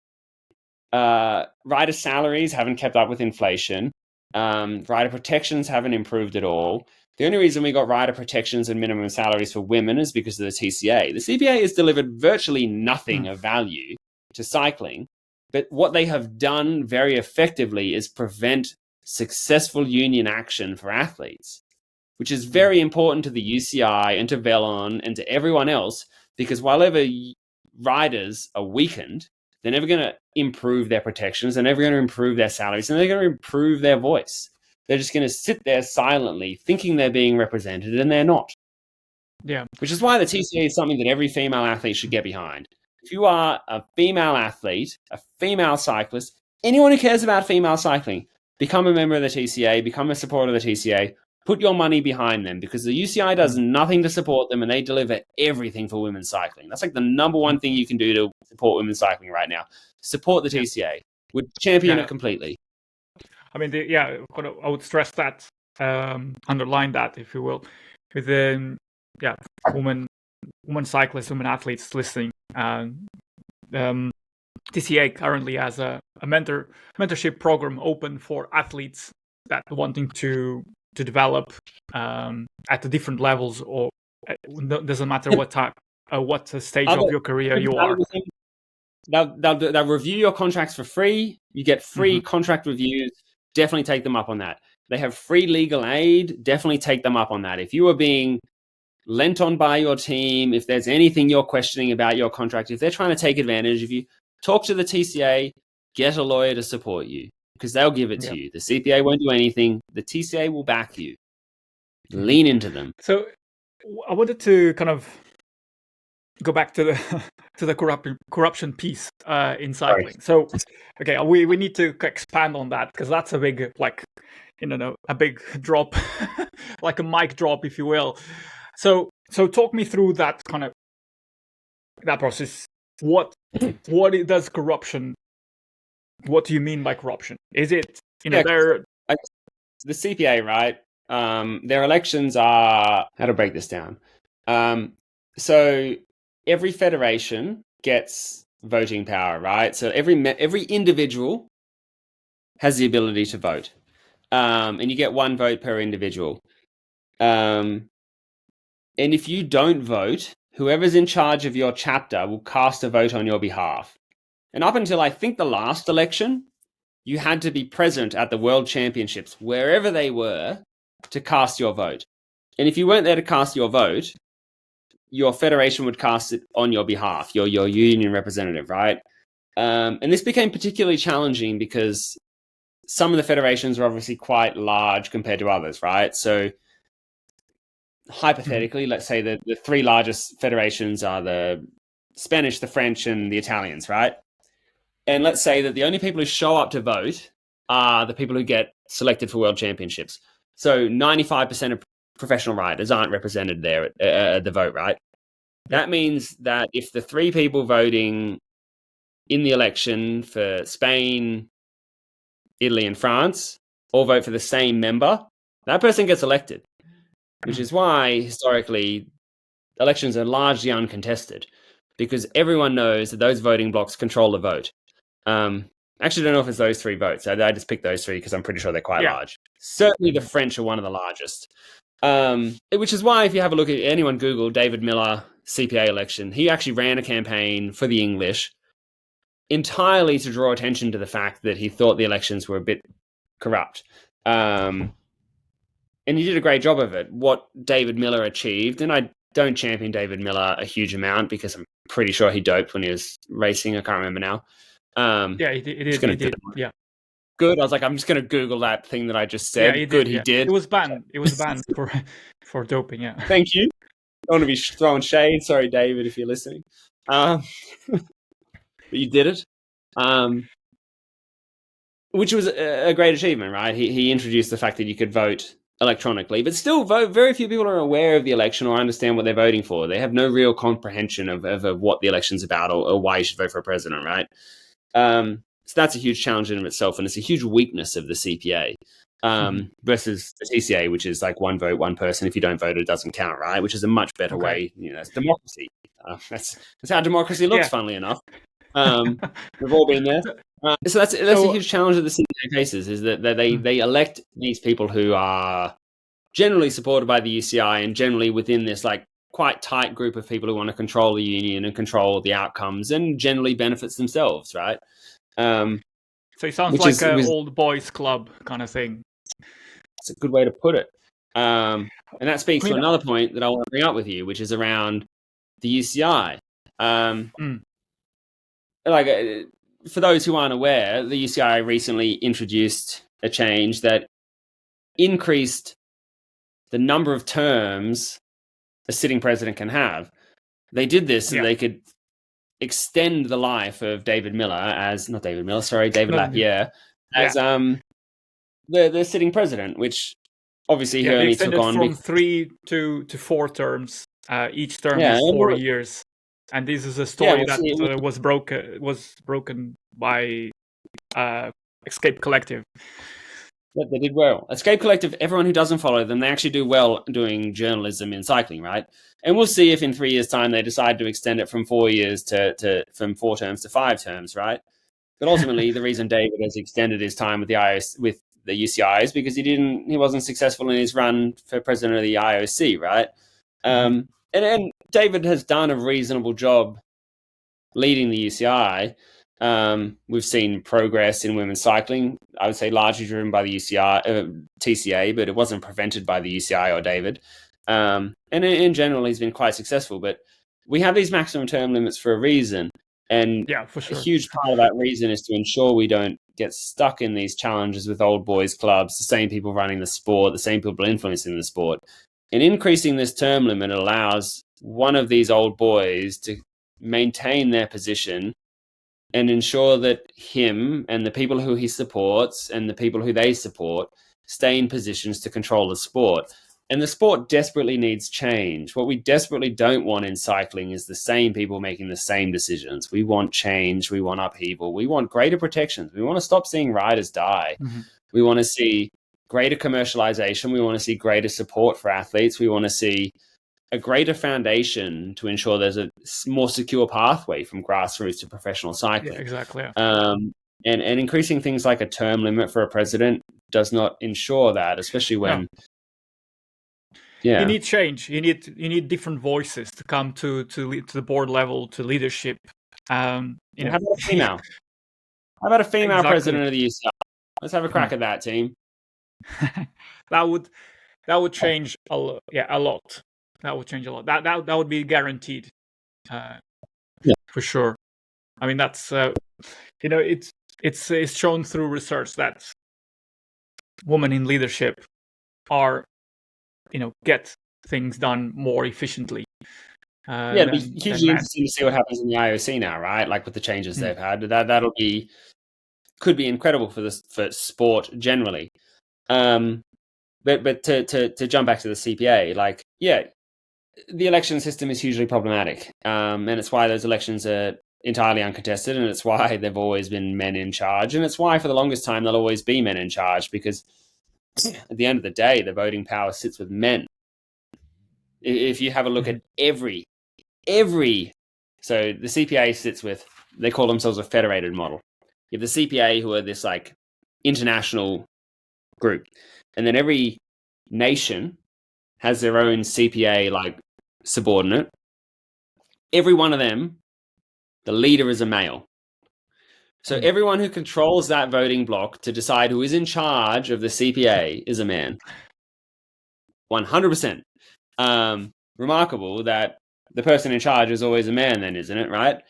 Speaker 1: Rider salaries haven't kept up with inflation. Rider protections haven't improved at all. The only reason we got rider protections and minimum salaries for women is because of the TCA. The CPA has delivered virtually nothing of value to cycling, but what they have done very effectively is prevent successful union action for athletes, which is very important to the UCI and to Velon and to everyone else, because while ever riders are weakened, they're never going to improve their protections, they're never going to improve their salaries, and they're going to improve their voice. They're just going to sit there silently thinking they're being represented, and they're not.
Speaker 2: Yeah.
Speaker 1: Which is why the TCA is something that every female athlete should get behind. If you are a female athlete, a female cyclist, anyone who cares about female cycling, become a member of the TCA, become a supporter of the TCA, put your money behind them, because the UCI does nothing to support them and they deliver everything for women's cycling. That's like the number one thing you can do to support women's cycling right now. Support the TCA. Would champion it completely.
Speaker 2: I mean, I would stress that, underline that, if you will, with the women cyclists, women athletes listening. TCA currently has a mentorship program open for athletes that wanting to develop at the different levels, or doesn't matter what stage of your career you are.
Speaker 1: They'll review your contracts for free. You get free contract reviews. Definitely take them up on that. They have free legal aid. Definitely take them up on that. If you are being lent on by your team, if there's anything you're questioning about your contract, if they're trying to take advantage of you, talk to the TCA, get a lawyer to support you, because they'll give it to you. The CPA won't do anything. The TCA will back you. Lean into them.
Speaker 2: So I wanted to kind of go back to the corruption piece in cycling. So, okay, we need to expand on that, because that's a big, a big drop, like a mic drop, if you will. So talk me through that process. What does corruption? What do you mean by corruption? Is it the
Speaker 1: CPA, right? Their elections are, how to break this down. So every federation gets voting power, right? So every individual has the ability to vote, and you get one vote per individual. And if you don't vote, whoever's in charge of your chapter will cast a vote on your behalf. And up until I think the last election, you had to be present at the World Championships, wherever they were, to cast your vote. And if you weren't there to cast your vote, your federation would cast it on your behalf, your union representative, right? And this became particularly challenging because some of the federations are obviously quite large compared to others, right? So hypothetically, let's say that the three largest federations are the Spanish, the French, and the Italians, right? And let's say that the only people who show up to vote are the people who get selected for World Championships. So 95% of professional riders aren't represented there at the vote, right? That means that if the three people voting in the election for Spain, Italy, and France all vote for the same member, that person gets elected, which is why historically elections are largely uncontested, because everyone knows that those voting blocks control the vote. Actually, I don't know if it's those three votes. I just picked those three because I'm pretty sure they're quite large. Certainly the French are one of the largest. Which is why if you have a look at anyone Google David Miller CPA election, he actually ran a campaign for the English entirely to draw attention to the fact that he thought the elections were a bit corrupt. And he did a great job of it. What David Miller achieved, and I don't champion David Miller a huge amount because I'm pretty sure he doped when he was racing. I can't remember now.
Speaker 2: He did. Yeah.
Speaker 1: Good. I was like, I'm just going to Google that thing that I just said.
Speaker 2: Yeah,
Speaker 1: he did.
Speaker 2: It was banned. for doping. Yeah.
Speaker 1: Thank you. I don't want to be throwing shade. Sorry, David, if you're listening. But you did it. which was a great achievement, right? He introduced the fact that you could vote electronically, but still very few people are aware of the election or understand what they're voting for. They have no real comprehension of what the election's about or why you should vote for a president, right? So that's a huge challenge in itself, and it's a huge weakness of the CPA versus the TCA, which is like one vote, one person. If you don't vote, it doesn't count, right? Which is a much better way. That's democracy. That's how democracy looks, funnily enough. We've all been there. So that's a huge challenge that the CPA faces, is that they elect these people who are generally supported by the UCI and generally within this like quite tight group of people who want to control the union and control the outcomes and generally benefits themselves, right?
Speaker 2: So it sounds like an old boys club kind of thing.
Speaker 1: That's a good way to put it. And that speaks to another point that I want to bring up with you, which is around the UCI. Like, for those who aren't aware, the UCI recently introduced a change that increased the number of terms a sitting president can have. They did this so they could extend the life of David Lapierre as the sitting president, which obviously he only took on
Speaker 2: from 3 to 4 terms. Each term is 4 years, and this is a story that was broken by Escape Collective.
Speaker 1: Yeah, they did well. Escape Collective, everyone who doesn't follow them, they actually do well doing journalism in cycling, right? And we'll see if in 3 years' time they decide to extend it from 4 years from 4 terms to 5 terms, right? But ultimately, the reason David has extended his time with the UCI is because he wasn't successful in his run for president of the IOC, right? And David has done a reasonable job leading the UCI. We've seen progress in women's cycling, I would say largely driven by the TCA, but it wasn't prevented by the UCI or David. And in general, he's been quite successful. But we have these maximum term limits for a reason. And
Speaker 2: for sure.
Speaker 1: A huge part of that reason is to ensure we don't get stuck in these challenges with old boys clubs, the same people running the sport, the same people influencing the sport. And increasing this term limit allows one of these old boys to maintain their position and ensure that him and the people who he supports and the people who they support stay in positions to control the sport. And the sport desperately needs change. What we desperately don't want in cycling is the same people making the same decisions. We want change. We want upheaval. We want greater protections. We want to stop seeing riders die. We want to see greater commercialization. We want to see greater support for athletes. We want to see a greater foundation to ensure there's a more secure pathway from grassroots to professional cycling.
Speaker 2: Yeah, exactly.
Speaker 1: And increasing things like a term limit for a president does not ensure that, especially when...
Speaker 2: You need change. You need different voices to come to the board level, to leadership.
Speaker 1: How about a female? How about a female president of the UCI? Let's have a crack at that, team.
Speaker 2: That would change a lot. A lot. That would change a lot. That would be guaranteed. For sure. I mean, that's it's shown through research that women in leadership are get things done more efficiently.
Speaker 1: It'd be hugely interesting to see what happens in the IOC now, right? Like with the changes they've had, could be incredible for sport generally. But to jump back to the CPA, the election system is hugely problematic, and it's why those elections are entirely uncontested, and it's why they've always been men in charge, and it's why for the longest time there'll always be men in charge, because at the end of the day, the voting power sits with men. If you have a look at every, so the CPA sits with, they call themselves a federated model. You have the CPA, who are this international group, and then every nation has their own CPA subordinate. Every one of them, the leader is a male. So everyone who controls that voting block to decide who is in charge of the CPA is a man. 100%. Remarkable that the person in charge is always a man then, isn't it, right?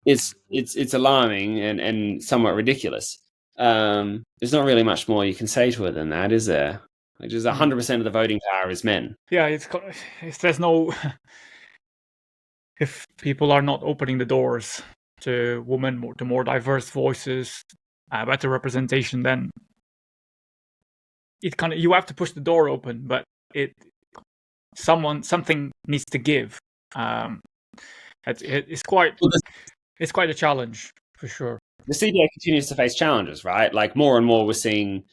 Speaker 1: It's alarming and somewhat ridiculous. There's not really much more you can say to it than that, is there? Just 100% of the voting power is men.
Speaker 2: Yeah, there's no... If people are not opening the doors to women, to more diverse voices, better representation, then it you have to push the door open, but something needs to give. It's quite a challenge for sure.
Speaker 1: The CBA continues to face challenges, right? Like more and more, we're seeing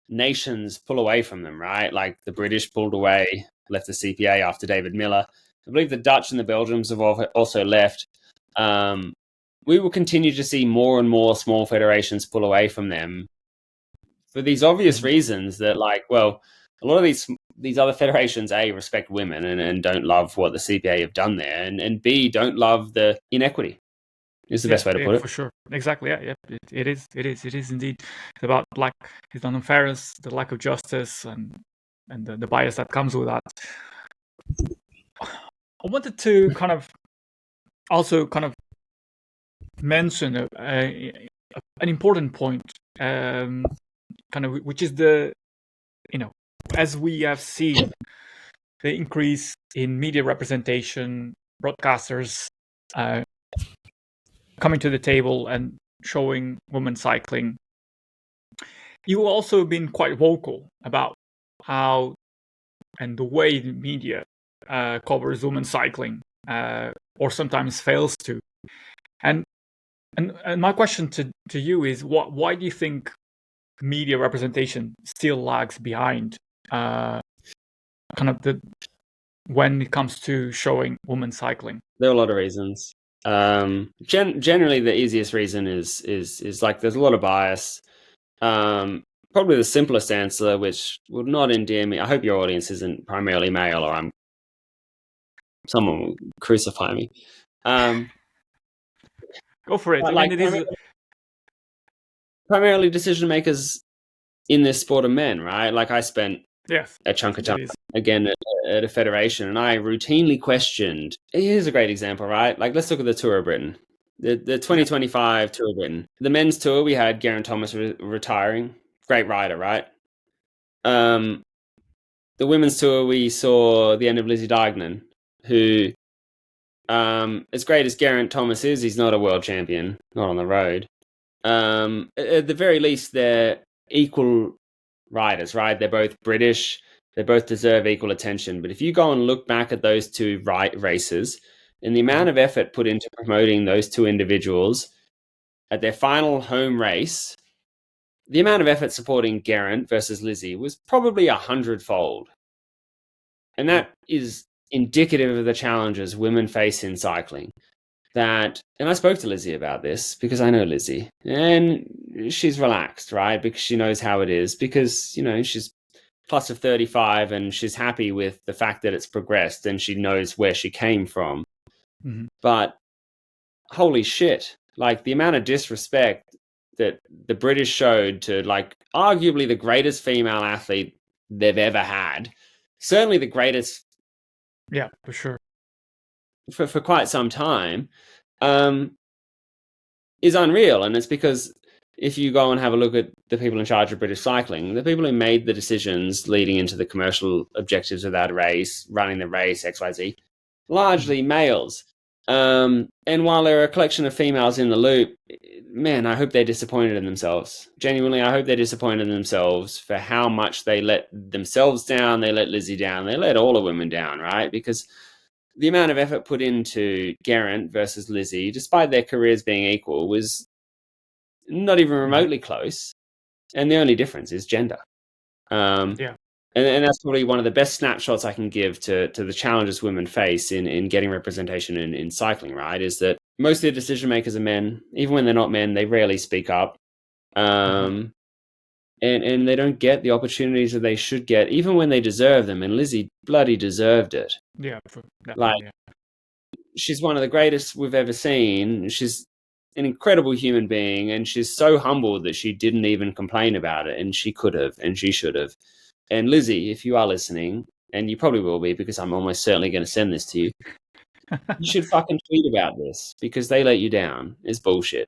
Speaker 1: nations pull away from them, right? Like the British pulled away, left the CPA after David Miller. I believe the Dutch and the Belgians have also left. We will continue to see more and more small federations pull away from them for these obvious reasons that, like, well, a lot of these other federations, A, respect women and don't love what the CPA have done there, and B, don't love the inequity. Is the best way to put it.
Speaker 2: For sure. Exactly. Yeah. It is indeed. It's about it's unfairness, the lack of justice, and the bias that comes with that. I wanted to also mention an important point, which is as we have seen the increase in media representation, broadcasters coming to the table and showing women cycling. You've also been quite vocal about how and the way the media covers women cycling, or sometimes fails to. And my question to you is, why do you think media representation still lags behind when it comes to showing women cycling?
Speaker 1: There are a lot of reasons. Generally, the easiest reason is like there's a lot of bias. Probably the simplest answer, which would not endear me. I hope your audience isn't primarily male, or someone will crucify me.
Speaker 2: Go for it.
Speaker 1: Like, primarily decision makers in this sport are men, right? Like I spent a chunk of time again at a federation, and I routinely questioned. Here's a great example, right? Like, let's look at the Tour of Britain, the 2025 Tour of Britain. The men's tour, we had Geraint Thomas retiring, great rider, right? The women's tour, we saw the end of Lizzie Deignan, who, as great as Geraint Thomas is, he's not a world champion, not on the road. At the very least, they're equal riders, right? They're both British. They both deserve equal attention. But if you go and look back at those two races and the amount of effort put into promoting those two individuals at their final home race, the amount of effort supporting Geraint versus Lizzie was probably 100-fold. And that is indicative of the challenges women face in cycling. And I spoke to Lizzie about this because I know Lizzie, and she's relaxed, right? Because she knows how it is, because, she's plus of 35 and she's happy with the fact that it's progressed and she knows where she came from. Mm-hmm. But holy shit, like the amount of disrespect that the British showed to, like, arguably the greatest female athlete they've ever had, certainly the greatest.
Speaker 2: Yeah, for sure.
Speaker 1: For quite some time, is unreal. And it's because if you go and have a look at the people in charge of British cycling, the people who made the decisions leading into the commercial objectives of that race, running the race, XYZ, largely males. And while there are a collection of females in the loop, man, I hope they're disappointed in themselves. Genuinely, I hope they're disappointed in themselves for how much they let themselves down, they let Lizzie down, they let all the women down, right? Because the amount of effort put into Geraint versus Lizzie, despite their careers being equal, was not even remotely close. And the only difference is gender. And that's probably one of the best snapshots I can give to the challenges women face in getting representation in cycling, right? Is that most of the decision makers are men. Even when they're not men, they rarely speak up. And they don't get the opportunities that they should get, even when they deserve them. And Lizzie bloody deserved it. She's one of the greatest we've ever seen. She's an incredible human being, and she's so humble that she didn't even complain about it. And she could have, and she should have. And Lizzie, if you are listening, and you probably will be, because I'm almost certainly going to send this to you, you should fucking tweet about this, because they let you down. It's bullshit.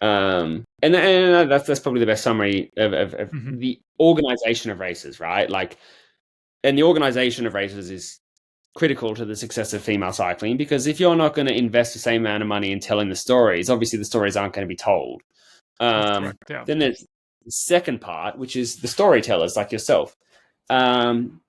Speaker 1: And that's probably the best summary of the organization of races, right? Like, and the organization of races is critical to the success of female cycling, because if you're not going to invest the same amount of money in telling the stories, obviously the stories aren't going to be told.
Speaker 2: Correct, yeah.
Speaker 1: Then there's the second part, which is the storytellers like yourself. And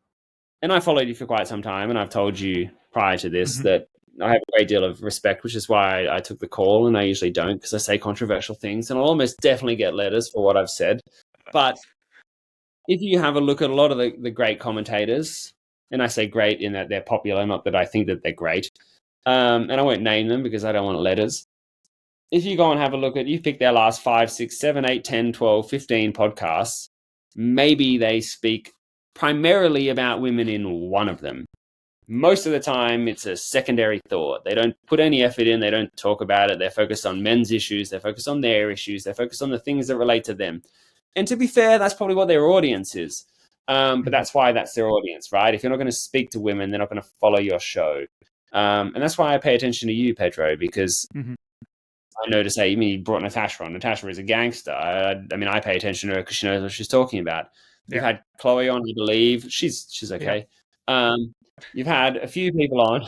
Speaker 1: I followed you for quite some time, and I've told you prior to this that I have a great deal of respect, which is why I took the call, and I usually don't because I say controversial things, and I'll almost definitely get letters for what I've said. But if you have a look at a lot of the great commentators, and I say great in that they're popular, not that I think that they're great, and I won't name them because I don't want letters. If you go and have a look at, you pick their last 5, 6, 7, 8, 10, 12, 15 podcasts, maybe they speak primarily about women in one of them. Most of the time, it's a secondary thought. They don't put any effort in. They don't talk about it. They're focused on men's issues. They're focused on their issues. They're focused on the things that relate to them. And to be fair, that's probably what their audience is. But that's why that's their audience, right? If you're not going to speak to women, they're not going to follow your show. And that's why I pay attention to you, Pedro, because I notice, hey, you brought Natasha on. Natasha is a gangster. I mean, I pay attention to her because she knows what she's talking about. You've had Chloe on, I believe. She's okay. You've had a few people on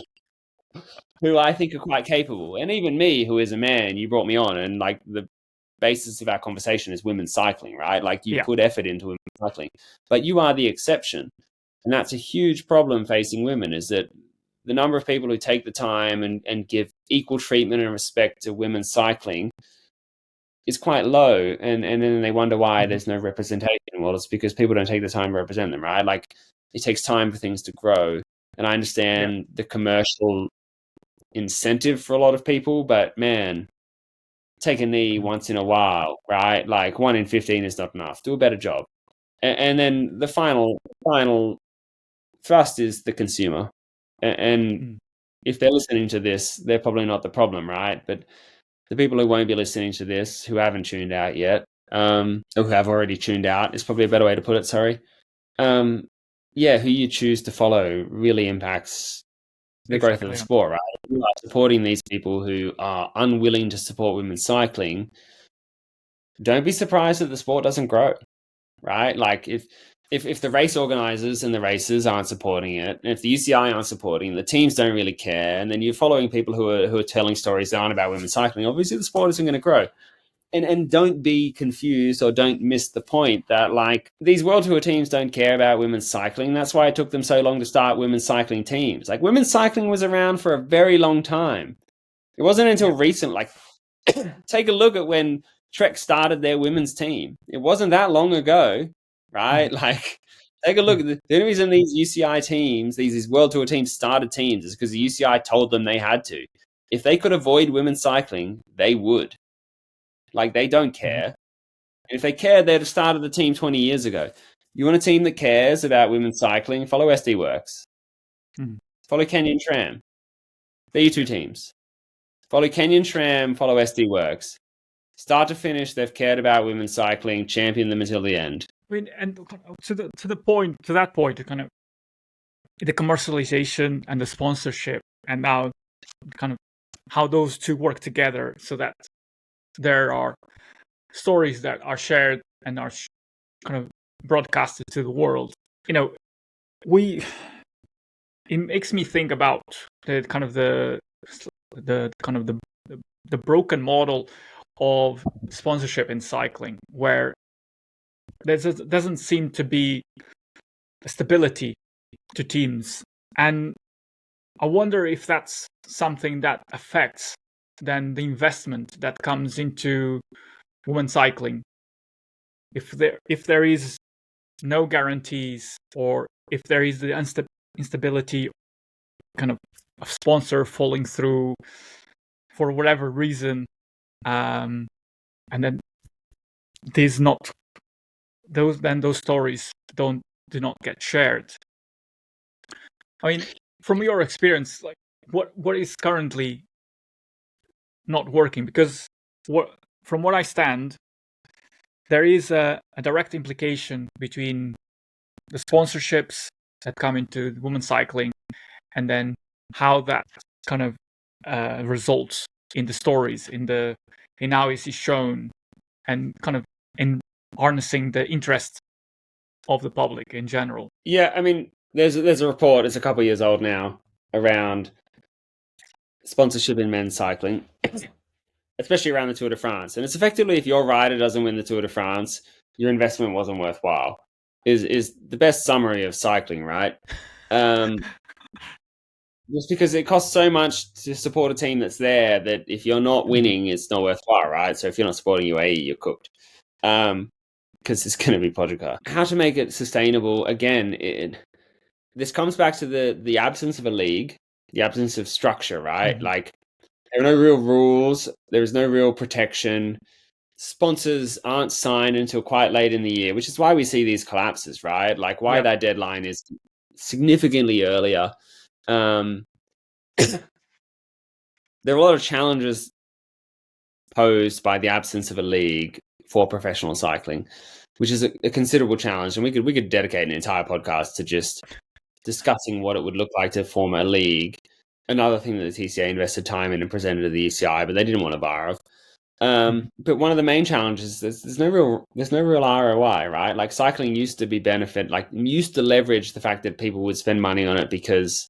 Speaker 1: who I think are quite capable. And even me, who is a man, you brought me on. And like the basis of our conversation is women's cycling, right? Like you put effort into women's cycling. But you are the exception. And that's a huge problem facing women, is that the number of people who take the time and give equal treatment and respect to women's cycling is quite low. And then they wonder why there's no representation. Well, it's because people don't take the time to represent them, right? Like it takes time for things to grow. And I understand the commercial incentive for a lot of people, but man, take a knee once in a while, right? Like 1 in 15 is not enough. Do a better job. And then the final thrust is the consumer. And if they're listening to this, they're probably not the problem, right? But the people who won't be listening to this, who haven't tuned out yet, or who have already tuned out, is probably a better way to put it, sorry. Who you choose to follow really impacts the growth of the sport, right? If you are supporting these people who are unwilling to support women's cycling, don't be surprised that the sport doesn't grow, right? Like if the race organizers and the racers aren't supporting it, and if the UCI aren't supporting, the teams don't really care, and then you're following people who are telling stories that aren't about women's cycling, obviously the sport isn't going to grow. And don't be confused or don't miss the point that like these World Tour teams don't care about women's cycling. That's why it took them so long to start women's cycling teams. Like women's cycling was around for a very long time. It wasn't until recent, like take a look at when Trek started their women's team. It wasn't that long ago, right? Like take a look at the only reason these UCI teams, these World Tour teams started teams is because the UCI told them they had to. If they could avoid women's cycling, they would. Like, they don't care. And if they cared, they'd have started the team 20 years ago. You want a team that cares about women's cycling? Follow SD Works. Follow Canyon Tram. They're your two teams. Follow Canyon Tram, follow SD Works. Start to finish, they've cared about women's cycling, champion them until the end.
Speaker 2: I mean, and to that point, kind of the commercialization and the sponsorship, and now kind of how those two work together, so that there are stories that are shared and are kind of broadcasted to the world. You know, it makes me think about the kind of the broken model of sponsorship in cycling, where there doesn't seem to be stability to teams, and I wonder if that's something that affects then the investment that comes into women's cycling. If there is no guarantees, or if there is the instability kind of sponsor falling through for whatever reason, and then those stories do not get shared. I mean, from your experience, like what is currently not working? Because from what I stand, there is a direct implication between the sponsorships that come into women's cycling, and then how that kind of results in the stories, in how it is shown, and kind of in harnessing the interest of the public in general.
Speaker 1: Yeah, I mean, there's a report, it's a couple of years old now, around sponsorship in men's cycling. especially around the Tour de France. And it's effectively, if your rider doesn't win the Tour de France, your investment wasn't worthwhile. Is the best summary of cycling, right? Just because it costs so much to support a team that's there that if you're not winning, it's not worthwhile, right? So if you're not supporting UAE, you're cooked. Because it's going to be Pogacar. How to make it sustainable? Again, this comes back to the absence of a league, the absence of structure, right? Like there are no real rules. There is no real protection. Sponsors aren't signed until quite late in the year, which is why we see these collapses, right? Like why that deadline is significantly earlier. There are a lot of challenges posed by the absence of a league for professional cycling, which is a considerable challenge. And we could dedicate an entire podcast to just discussing what it would look like to form a league. Another thing that the TCA invested time in and presented to the UCI, but they didn't want a bar of. But one of the main challenges is there's no real ROI, right? Like cycling used to be used to leverage the fact that people would spend money on it because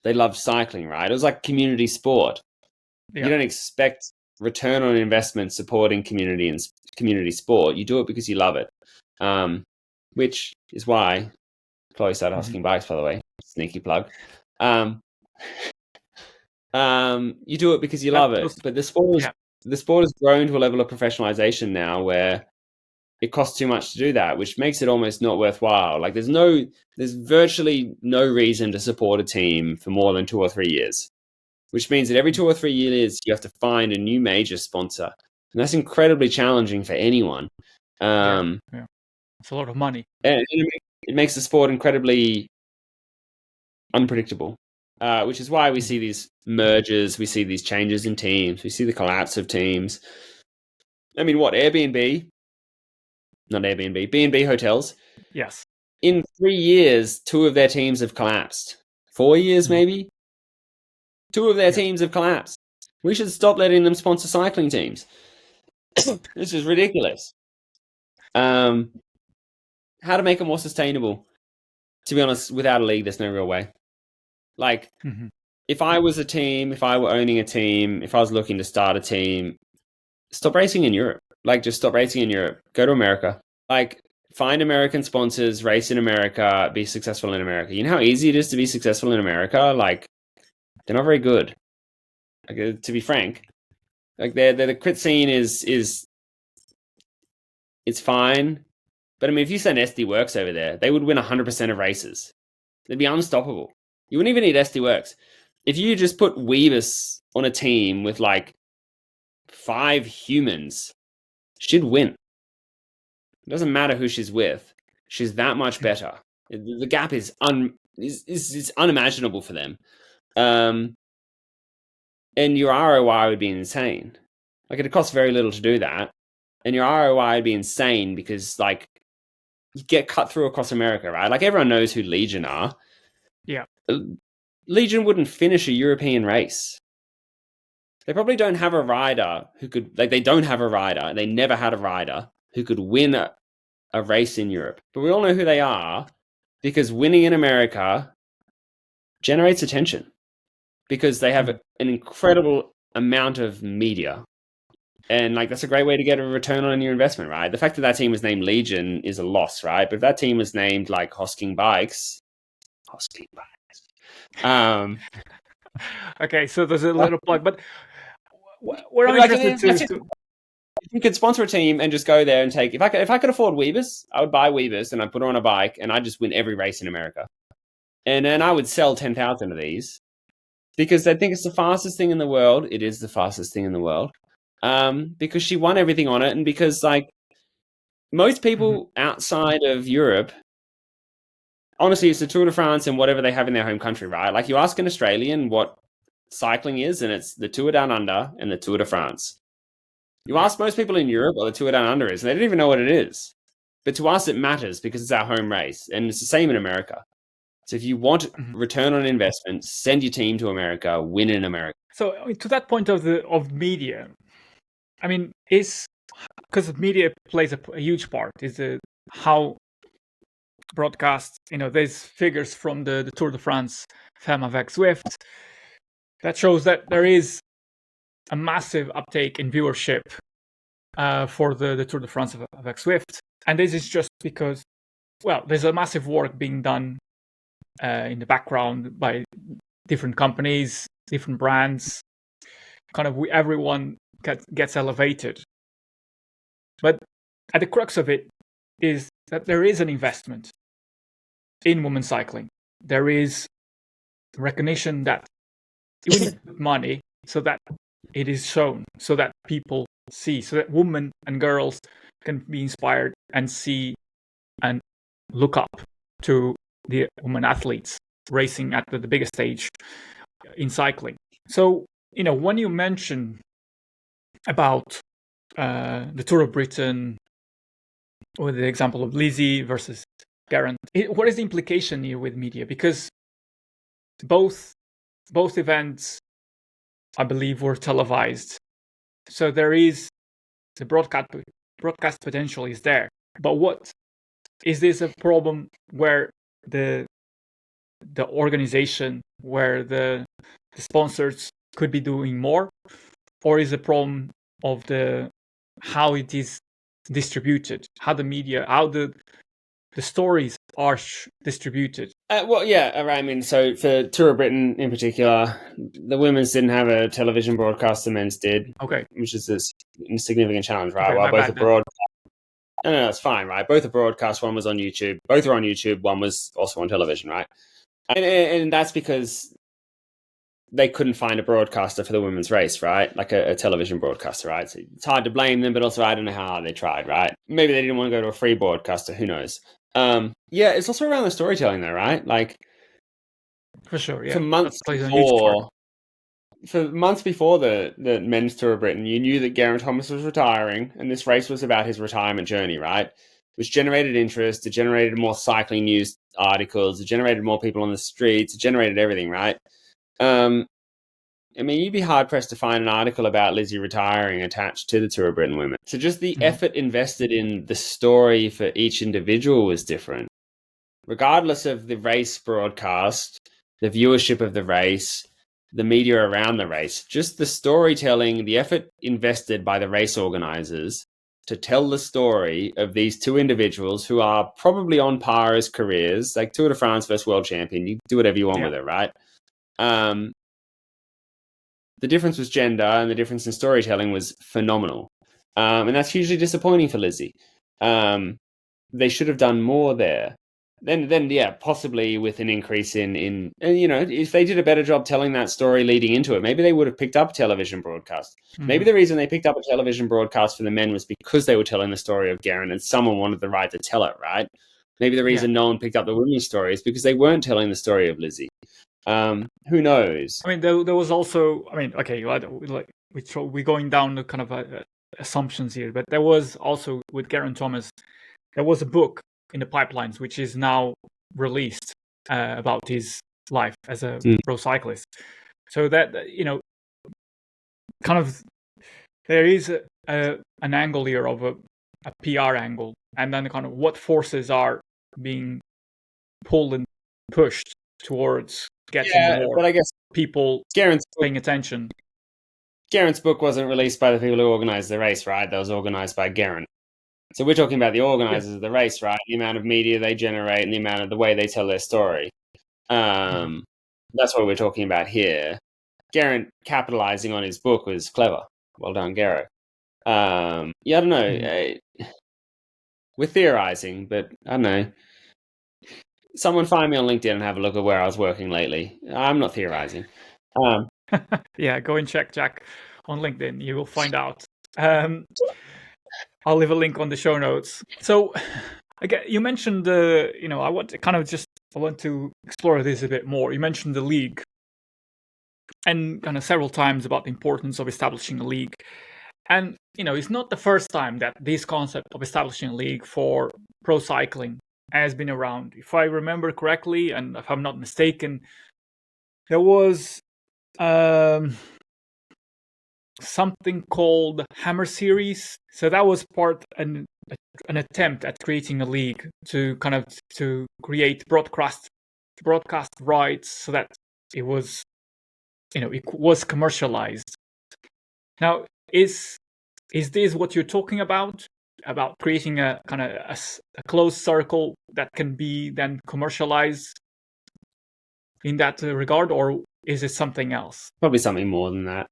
Speaker 1: they loved cycling, right? It was like community sport. You don't expect return on investment supporting community and community sport. You do it because you love it, which is why Chloe started HOSKING Bikes, by the way. Sneaky plug. You do it because you love it, but the sport has grown to a level of professionalization now where it costs too much to do that, which makes it almost not worthwhile. Like there's virtually no reason to support a team for more than 2 or 3 years, which means that every 2 or 3 years you have to find a new major sponsor, and that's incredibly challenging for anyone.
Speaker 2: It's a lot of money,
Speaker 1: and it makes the sport incredibly unpredictable. Which is why we see these mergers, we see these changes in teams, we see the collapse of teams. I mean, B&B hotels.
Speaker 2: Yes.
Speaker 1: In 3 years, 2 of their teams have collapsed. 4 years, maybe? 2 of their teams have collapsed. We should stop letting them sponsor cycling teams. This is ridiculous. How to make it more sustainable? To be honest, without a league, there's no real way. Like, if I was a team, if I were owning a team, if I was looking to start a team, stop racing in Europe. Like, just stop racing in Europe. Go to America. Like, find American sponsors, race in America, be successful in America. You know how easy it is to be successful in America? Like, they're not very good. Like, to be frank. Like, the crit scene is it's fine. But, I mean, if you send SD Works over there, they would win 100% of races. They'd be unstoppable. You wouldn't even need SD Works. If you just put Weebus on a team with like 5 humans, she'd win. It doesn't matter who she's with. She's that much better. The gap is unimaginable for them. And your ROI would be insane. Like it costs very little to do that. And your ROI would be insane because like you get cut through across America, right? Like everyone knows who Legion are.
Speaker 2: Yeah.
Speaker 1: Legion wouldn't finish a European race. They probably don't have a rider who could, like, they don't have a rider. They never had a rider who could win a race in Europe. But we all know who they are because winning in America generates attention because they have an incredible amount of media. And, like, that's a great way to get a return on your investment, right? The fact that that team was named Legion is a loss, right? But if that team was named, like, HOSKING Bikes.
Speaker 2: Okay, so there's a little plug, but we're interested to...
Speaker 1: You could sponsor a team and just go there and take. If I could afford Weebus, I would buy Weebus and I'd put her on a bike and I'd just win every race in America. And then I would sell 10,000 of these because they think it's the fastest thing in the world. It is the fastest thing in the world because she won everything on it, and because like most people outside of Europe. Honestly, it's the Tour de France and whatever they have in their home country, right? Like you ask an Australian what cycling is, and it's the Tour Down Under and the Tour de France. You ask most people in Europe what the Tour Down Under is, and they don't even know what it is. But to us, it matters because it's our home race, and it's the same in America. So if you want return on investment, send your team to America, win in America.
Speaker 2: So to that point of media, I mean, because media plays a huge part, is how broadcast, there's figures from the Tour de France, Femme avec Zwift, that shows that there is a massive uptake in viewership for the Tour de France of Swift. And this is just because, well, there's a massive work being done in the background by different companies, different brands. Kind of everyone gets elevated. But at the crux of it is that there is an investment in women's cycling. There is recognition that you need money so that it is shown, so that people see, so that women and girls can be inspired and see and look up to the women athletes racing at the biggest stage in cycling. So, when you mention about the Tour of Britain, or the example of Lizzie versus Geraint, what is the implication here with media? Because both events, I believe, were televised, so there is the broadcast potential is there. But what is this a problem where the organization, where the sponsors could be doing more, or is a problem of how it is distributed, how the media, how the stories are distributed?
Speaker 1: Well, yeah, right. I mean, so for Tour of Britain in particular, the women's didn't have a television broadcast, the men's did.
Speaker 2: Okay.
Speaker 1: Which is a significant challenge, right?
Speaker 2: Okay,
Speaker 1: While both are broadcast. No, that's fine, right? Both are broadcast. One was on YouTube. Both are on YouTube. One was also on television, right? And that's because they couldn't find a broadcaster for the women's race, right? Like a television broadcaster, right? So it's hard to blame them, but also I don't know how hard they tried, right? Maybe they didn't want to go to a free broadcaster. Who knows? Yeah, it's also around the storytelling, though, right? Like,
Speaker 2: for sure, yeah.
Speaker 1: For months before the men's Tour of Britain, you knew that Geraint Thomas was retiring, and this race was about his retirement journey, right? Which generated interest. It generated more cycling news articles. It generated more people on the streets. It generated everything, right? I mean, you'd be hard-pressed to find an article about Lizzie retiring attached to the Tour of Britain women. So just the effort invested in the story for each individual was different. Regardless of the race broadcast, the viewership of the race, the media around the race, just the storytelling, the effort invested by the race organizers to tell the story of these two individuals who are probably on par as careers, like Tour de France versus world champion. You do whatever you want with it, right? The difference was gender, and the difference in storytelling was phenomenal. And that's hugely disappointing for Lizzie. They should have done more there. Then, yeah, possibly with an increase in if they did a better job telling that story leading into it, maybe they would have picked up a television broadcast. Mm-hmm. Maybe the reason they picked up a television broadcast for the men was because they were telling the story of Geraint and someone wanted the right to tell it, right? Maybe the reason no one picked up the women's story is because they weren't telling the story of Lizzie. Who knows? I
Speaker 2: mean, there was also, okay, we're going down the kind of assumptions here, but there was also, with Geraint Thomas, there was a book in the pipelines, which is now released about his life as a pro cyclist. So that, kind of, there is an angle here of a PR angle, and then kind of what forces are being pulled and pushed towards getting more
Speaker 1: but I guess
Speaker 2: people paying attention.
Speaker 1: Geraint's book wasn't released by the people who organized the race, right? That was organized by Geraint. So we're talking about the organizers of the race, right? The amount of media they generate and the amount of the way they tell their story. That's what we're talking about here. Geraint capitalizing on his book was clever. Well done, Geraint. I don't know. We're theorizing, but I don't know. Someone find me on LinkedIn and have a look at where I was working lately. I'm not theorizing.
Speaker 2: Yeah, go and check Jack on LinkedIn. You will find out. I'll leave a link on the show notes. So, again, you mentioned I want to explore this a bit more. You mentioned the league, and kind of several times about the importance of establishing a league. And it's not the first time that this concept of establishing a league for pro cycling has been around. If I remember correctly, and if I'm not mistaken, there was something called Hammer Series. So that was an attempt at creating a league to create broadcast rights so that it was it was commercialized. Now, is this what you're talking about creating a kind of a closed circle that can be then commercialized in that regard, or is it something else?
Speaker 1: Probably something more than that.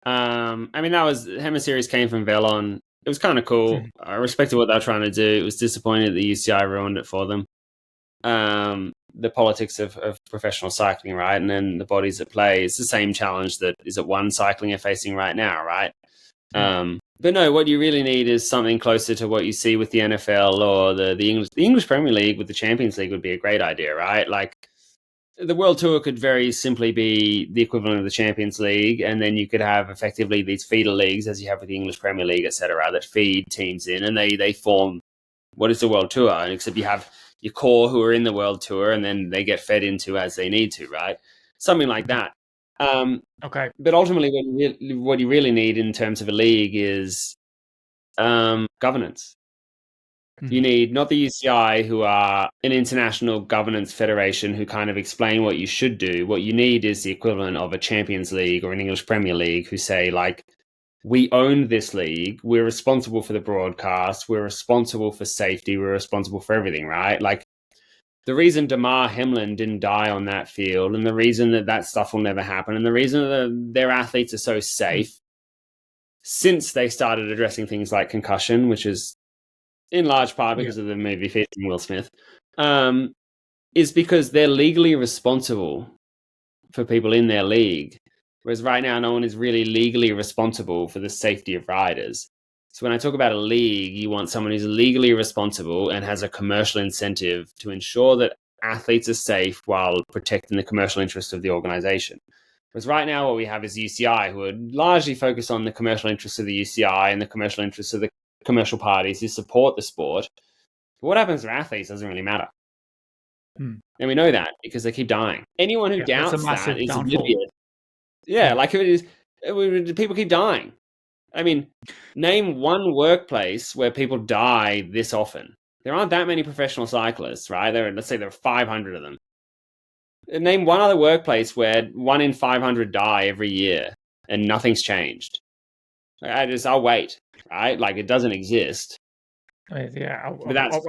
Speaker 1: I mean, that was Hemiseries came from Velon. It was kind of cool. I respected what they were trying to do. It was disappointing that the UCI ruined it for them. The politics of professional cycling, right? And then the bodies at play. It's the same challenge that is at One Cycling are facing right now, right? But no, what you really need is something closer to what you see with the NFL or the English Premier League with the Champions League would be a great idea, right? Like the World Tour could very simply be the equivalent of the Champions League, and then you could have effectively these feeder leagues, as you have with the English Premier League, etc., that feed teams in, and they form what is the World Tour. And except you have your core who are in the World Tour, and then they get fed into as they need to, right? Something like that.
Speaker 2: Okay.
Speaker 1: But ultimately, what you really need in terms of a league is governance. You need not the UCI, who are an international governance federation who kind of explain what you should do. What you need is the equivalent of a Champions League or an English Premier League who say, like, we own this league. We're responsible for the broadcast. We're responsible for safety. We're responsible for everything, right? Like, the reason Damar Hamlin didn't die on that field, and the reason that stuff will never happen, and the reason that their athletes are so safe since they started addressing things like concussion, which is in large part because of the movie featuring Will Smith, is because they're legally responsible for people in their league. Whereas right now, no one is really legally responsible for the safety of riders. So when I talk about a league, you want someone who's legally responsible and has a commercial incentive to ensure that athletes are safe while protecting the commercial interests of the organization. Whereas right now, what we have is UCI, who are largely focused on the commercial interests of the UCI and the commercial interests of the commercial parties who support the sport. But what happens to athletes doesn't really matter. And we know that because they keep dying. Anyone who doubts that is oblivious. Yeah, like it is, people keep dying. I mean, name one workplace where people die this often. There aren't that many professional cyclists, right? Let's say there are 500 of them. Name one other workplace where 1 in 500 die every year and nothing's changed. I'll wait, right? Like it doesn't exist.
Speaker 2: Yeah,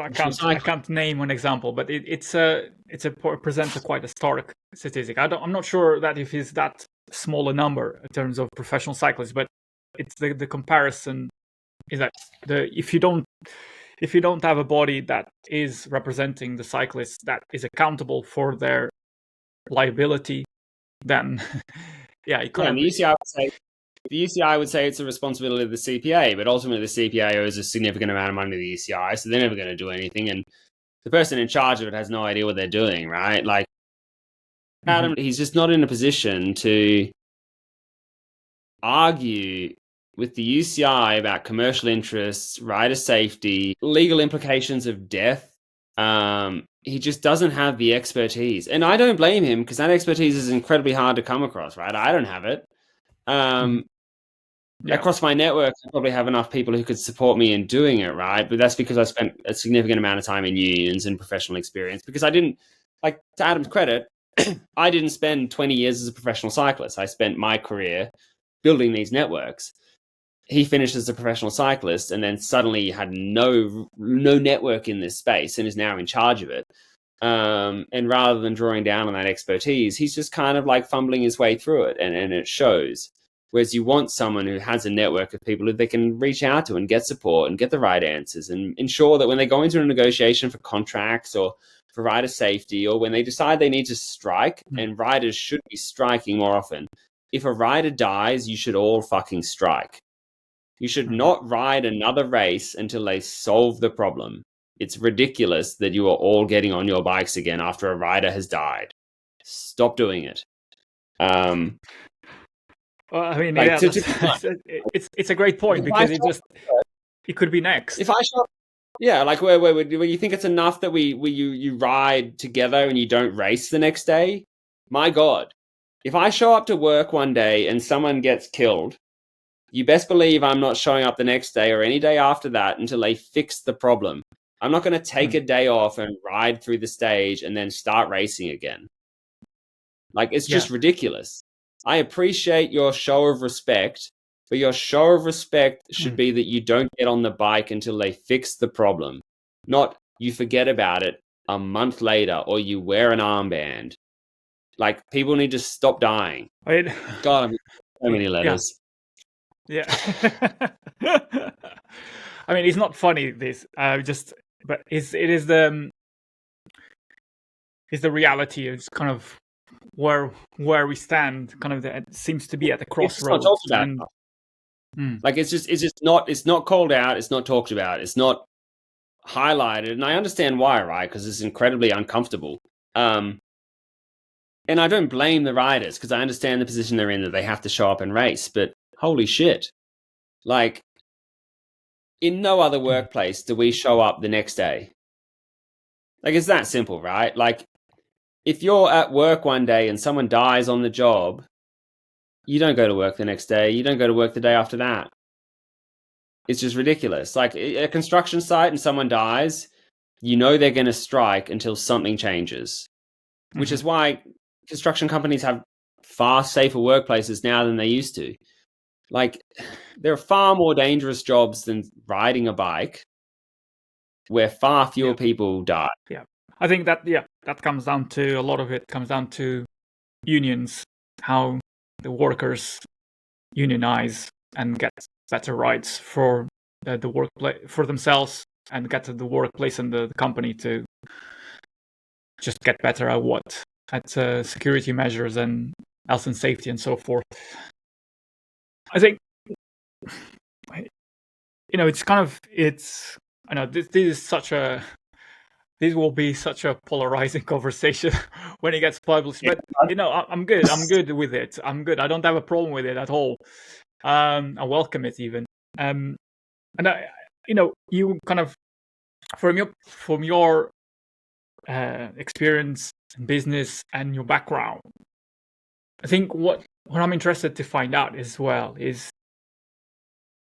Speaker 2: I can't name an example, but it presents a quite a stark statistic. I'm not sure that if it's that small a number in terms of professional cyclists, but it's the comparison is that if you don't have a body that is representing the cyclists, that is accountable for their liability, then
Speaker 1: the UCI would say it's a responsibility of the CPA, but ultimately the CPA owes a significant amount of money to the UCI, so they're never going to do anything. And the person in charge of it has no idea what they're doing, right? Like Adam, he's just not in a position to argue with the UCI about commercial interests, rider safety, legal implications of death. He just doesn't have the expertise. And I don't blame him because that expertise is incredibly hard to come across, right? I don't have it. Across my network, I probably have enough people who could support me in doing it, right? But that's because I spent a significant amount of time in unions and professional experience because I didn't, like, to Adam's credit, I didn't spend 20 years as a professional cyclist. I spent my career building these networks. He finished as a professional cyclist and then suddenly had no network in this space and is now in charge of it. And rather than drawing down on that expertise, he's just kind of like fumbling his way through it, and it shows. Whereas you want someone who has a network of people who they can reach out to and get support and get the right answers and ensure that when they go into a negotiation for contracts or for rider safety, or when they decide they need to strike, and riders should be striking more often. If a rider dies, you should all fucking strike. You should not ride another race until they solve the problem. It's ridiculous that you are all getting on your bikes again after a rider has died. Stop doing it.
Speaker 2: Well, I mean, like, it's a great point because it could be next.
Speaker 1: If I shop, like where you think it's enough that you ride together and you don't race the next day. My God, if I show up to work one day and someone gets killed, you best believe I'm not showing up the next day or any day after that until they fix the problem. I'm not going to take a day off and ride through the stage and then start racing again. Like, it's just ridiculous. I appreciate your show of respect, But your show of respect should be that you don't get on the bike until they fix the problem, not you forget about it a month later or you wear an armband. Like, people need to stop dying. God, I'm so many letters.
Speaker 2: Yeah. I mean, it's not funny, this. But it is the reality. It's kind of where we stand. Kind of, it seems to be at the crossroads.
Speaker 1: It's not talked about. Like, it's not called out. It's not talked about. It's not highlighted. And I understand why, right? Because it's incredibly uncomfortable. And I don't blame the riders, because I understand the position they're in, that they have to show up and race. But holy shit. Like, in no other workplace do we show up the next day. Like, it's that simple, right? Like, if you're at work one day and someone dies on the job, you don't go to work the next day. You don't go to work the day after that. It's just ridiculous. Like, a construction site and someone dies, you know they're going to strike until something changes, which is why construction companies have far safer workplaces now than they used to. Like, there are far more dangerous jobs than riding a bike, where far fewer people die.
Speaker 2: Yeah, I think that comes down to, a lot of it comes down to unions, how the workers unionize and get better rights for the workplace, for themselves, and get to the workplace and the company to just get better at security measures and health and safety and so forth. I think, I know this will be such a polarizing conversation when it gets published, but I'm good with it. I'm good. I don't have a problem with it at all. I welcome it even. And you kind of, from your experience in business and your background, I think what I'm interested to find out as well is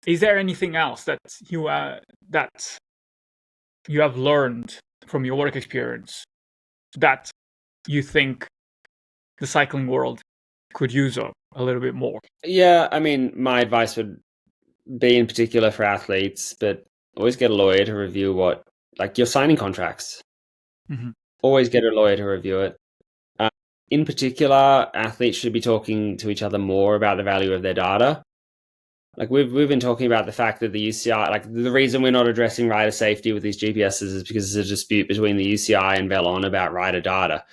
Speaker 2: there anything else that you have learned from your work experience that you think the cycling world could use a little bit more?
Speaker 1: Yeah, I mean, my advice would be, in particular for athletes, but always get a lawyer to review you're signing contracts. Always get a lawyer to review it. In particular, athletes should be talking to each other more about the value of their data. Like, we've been talking about the fact that the UCI, like, the reason we're not addressing rider safety with these GPSs is because there's a dispute between the UCI and Velon about rider data.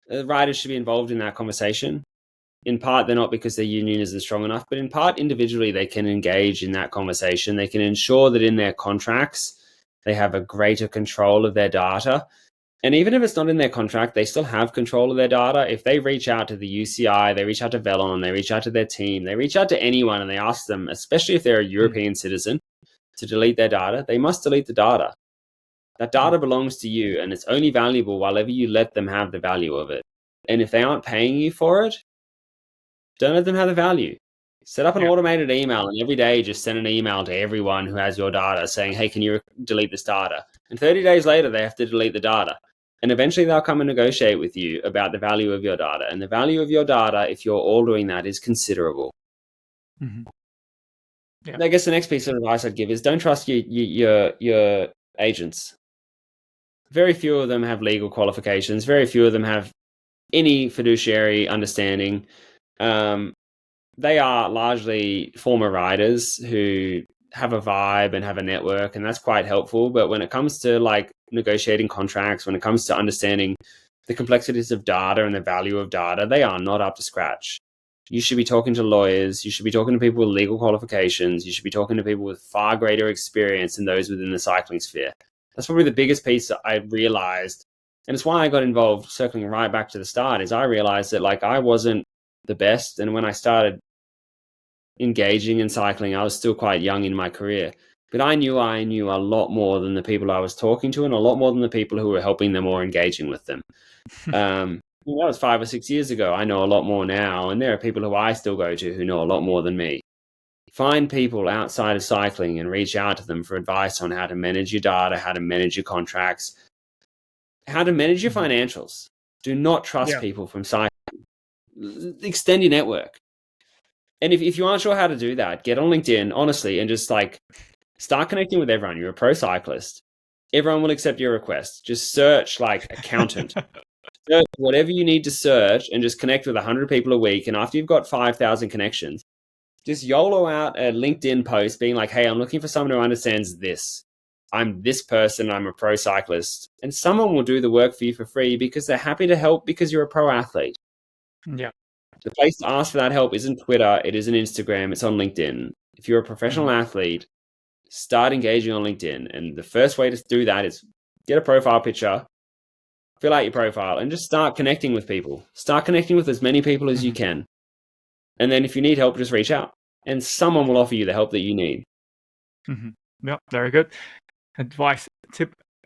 Speaker 1: Riders should be involved in that conversation. In part, they're not because their union isn't strong enough, but in part, individually, they can engage in that conversation. They can ensure that in their contracts, they have a greater control of their data. And even if it's not in their contract, they still have control of their data. If they reach out to the UCI, they reach out to Velon, they reach out to their team, they reach out to anyone and they ask them, especially if they're a European citizen, to delete their data, they must delete the data. That data belongs to you, and it's only valuable while ever you let them have the value of it. And if they aren't paying you for it, don't let them have the value. Set up an automated email, and every day just send an email to everyone who has your data saying, hey, can you delete this data? And 30 days later, they have to delete the data. And eventually they'll come and negotiate with you about the value of your data. And the value of your data, if you're all doing that, is considerable. Yeah. I guess the next piece of advice I'd give is, don't trust your agents. Very few of them have legal qualifications. Very few of them have any fiduciary understanding. They are largely former riders who have a vibe and have a network, and that's quite helpful. But when it comes to negotiating contracts, when it comes to understanding the complexities of data and the value of data, they are not up to scratch. You should be talking to lawyers. You should be talking to people with legal qualifications. You should be talking to people with far greater experience than those within the cycling sphere. That's probably the biggest piece that I realized. And it's why I got involved, circling right back to the start, is I realized that I wasn't the best. And when I started engaging in cycling, I was still quite young in my career, but I knew a lot more than the people I was talking to, and a lot more than the people who were helping them or engaging with them. That was 5 or 6 years ago. I know a lot more now, and there are people who I still go to who know a lot more than me. Find people outside of cycling and reach out to them for advice on how to manage your data, how to manage your contracts, how to manage your financials. Do not trust people from cycling. Extend your network. And if you aren't sure how to do that, get on LinkedIn, honestly, and just like start connecting with everyone. You're a pro cyclist. Everyone will accept your request. Just search like accountant. Search whatever you need to search and just connect with 100 people a week. And after you've got 5,000 connections, just YOLO out a LinkedIn post being like, hey, I'm looking for someone who understands this. I'm this person. I'm a pro cyclist. And someone will do the work for you for free because they're happy to help because you're a pro athlete.
Speaker 2: Yeah.
Speaker 1: The place to ask for that help isn't Twitter. It isn't Instagram. It's on LinkedIn. If you're a professional athlete, start engaging on LinkedIn. And the first way to do that is get a profile picture, fill out your profile, and just start connecting with people. Start connecting with as many people as you can. And then if you need help, just reach out. And someone will offer you the help that you need.
Speaker 2: Yeah, very good. Advice,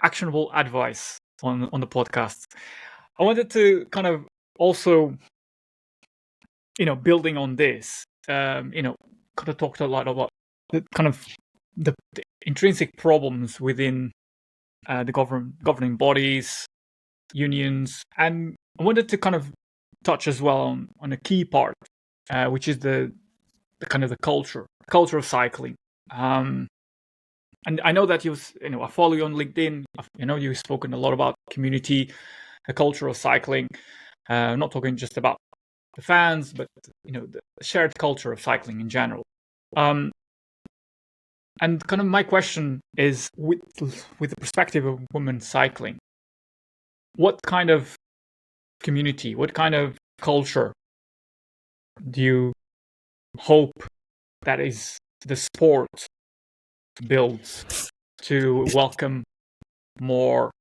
Speaker 2: actionable advice on the podcast. I wanted to kind of also, building on this, kind of talked a lot about the kind of the intrinsic problems within the governing bodies, unions, and I wanted to kind of touch as well on a key part, which is the kind of the culture of cycling. And I know that I follow you on LinkedIn. You've spoken a lot about community, the culture of cycling. Not talking just about the fans, but the shared culture of cycling in general. And kind of my question is, with the perspective of women cycling, what kind of community, what kind of culture do you hope that is the sport builds to welcome more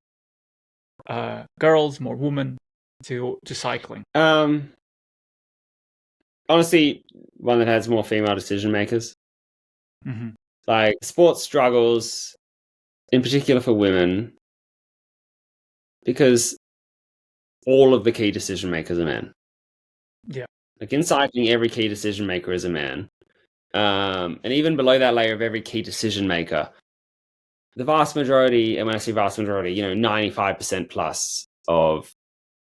Speaker 2: girls, more women to cycling?
Speaker 1: Honestly, one that has more female decision makers. Like sport struggles, in particular for women, because all of the key decision makers are men.
Speaker 2: Yeah.
Speaker 1: Like in cycling, every key decision maker is a man. And even below that layer of every key decision maker, the vast majority, and when I say vast majority, 95% plus of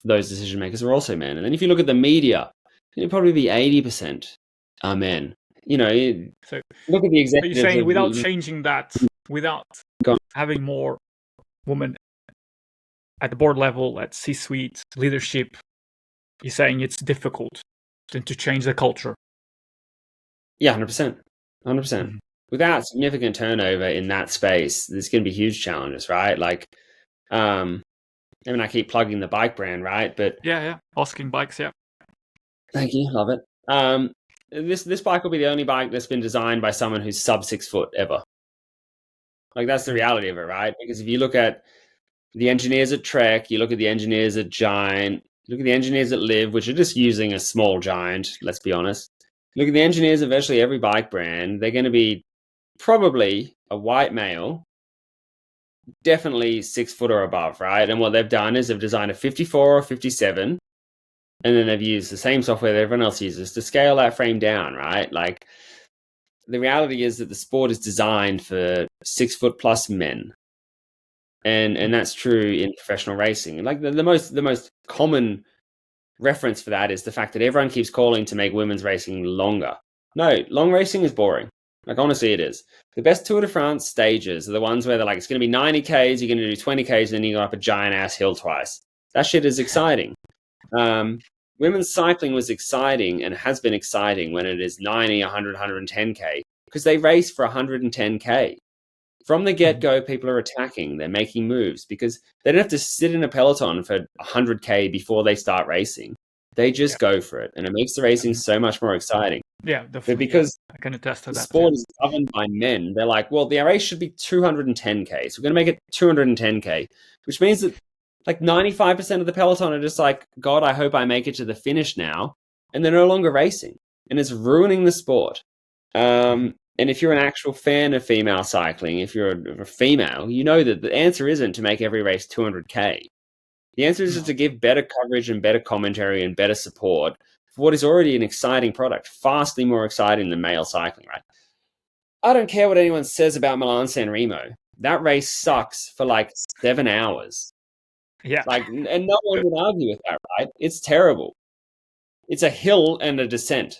Speaker 1: those decision makers are also men. And then if you look at the media, it'd probably be 80% are men.
Speaker 2: So
Speaker 1: look at the executives.
Speaker 2: Are you saying without changing that, without having more women at the board level, at C-suite, leadership, you're saying it's difficult to change the culture?
Speaker 1: Yeah, 100%. 100%. Without significant turnover in that space, there's going to be huge challenges, right? Like, I keep plugging the bike brand, right? But
Speaker 2: yeah, HOSKING Bikes, yeah.
Speaker 1: Thank you, love it. This bike will be the only bike that's been designed by someone who's sub 6 foot ever. Like that's the reality of it, right? Because if you look at the engineers at Trek, you look at the engineers at Giant, you look at the engineers at Live, which are just using a small Giant, let's be honest. Look at the engineers of virtually every bike brand. They're going to be probably a white male, definitely 6 foot or above, right? And what they've done is they've designed a 54 or 57, and then they've used the same software that everyone else uses to scale that frame down, right? Like the reality is that the sport is designed for 6 foot plus men. And that's true in professional racing. Like the most common reference for that is the fact that everyone keeps calling to make women's racing longer. No, long racing is boring. Like honestly, it is. The best Tour de France stages are the ones where they're like, it's going to be 90 Ks, you're going to do 20 Ks, and then you go up a giant ass hill twice. That shit is exciting. Women's cycling was exciting and has been exciting when it is 90, 100, 110K because they race for 110K. From the get-go, people are attacking. They're making moves because they don't have to sit in a peloton for 100K before they start racing. They just go for it, and it makes the racing so much more exciting.
Speaker 2: Yeah, definitely.
Speaker 1: But because
Speaker 2: I can attest to
Speaker 1: the
Speaker 2: that.
Speaker 1: sport is governed by men, they're like, well, the race should be 210K, so we're going to make it 210K, which means that like 95% of the peloton are just like, God, I hope I make it to the finish now, and they're no longer racing, and it's ruining the sport. And if you're an actual fan of female cycling, if you're a female, you know that the answer isn't to make every race 200K. The answer is just to give better coverage and better commentary and better support for what is already an exciting product, vastly more exciting than male cycling, right? I don't care what anyone says about Milan-San Remo. That race sucks for like 7 hours.
Speaker 2: Yeah.
Speaker 1: And no one would argue with that, right? It's terrible. It's a hill and a descent.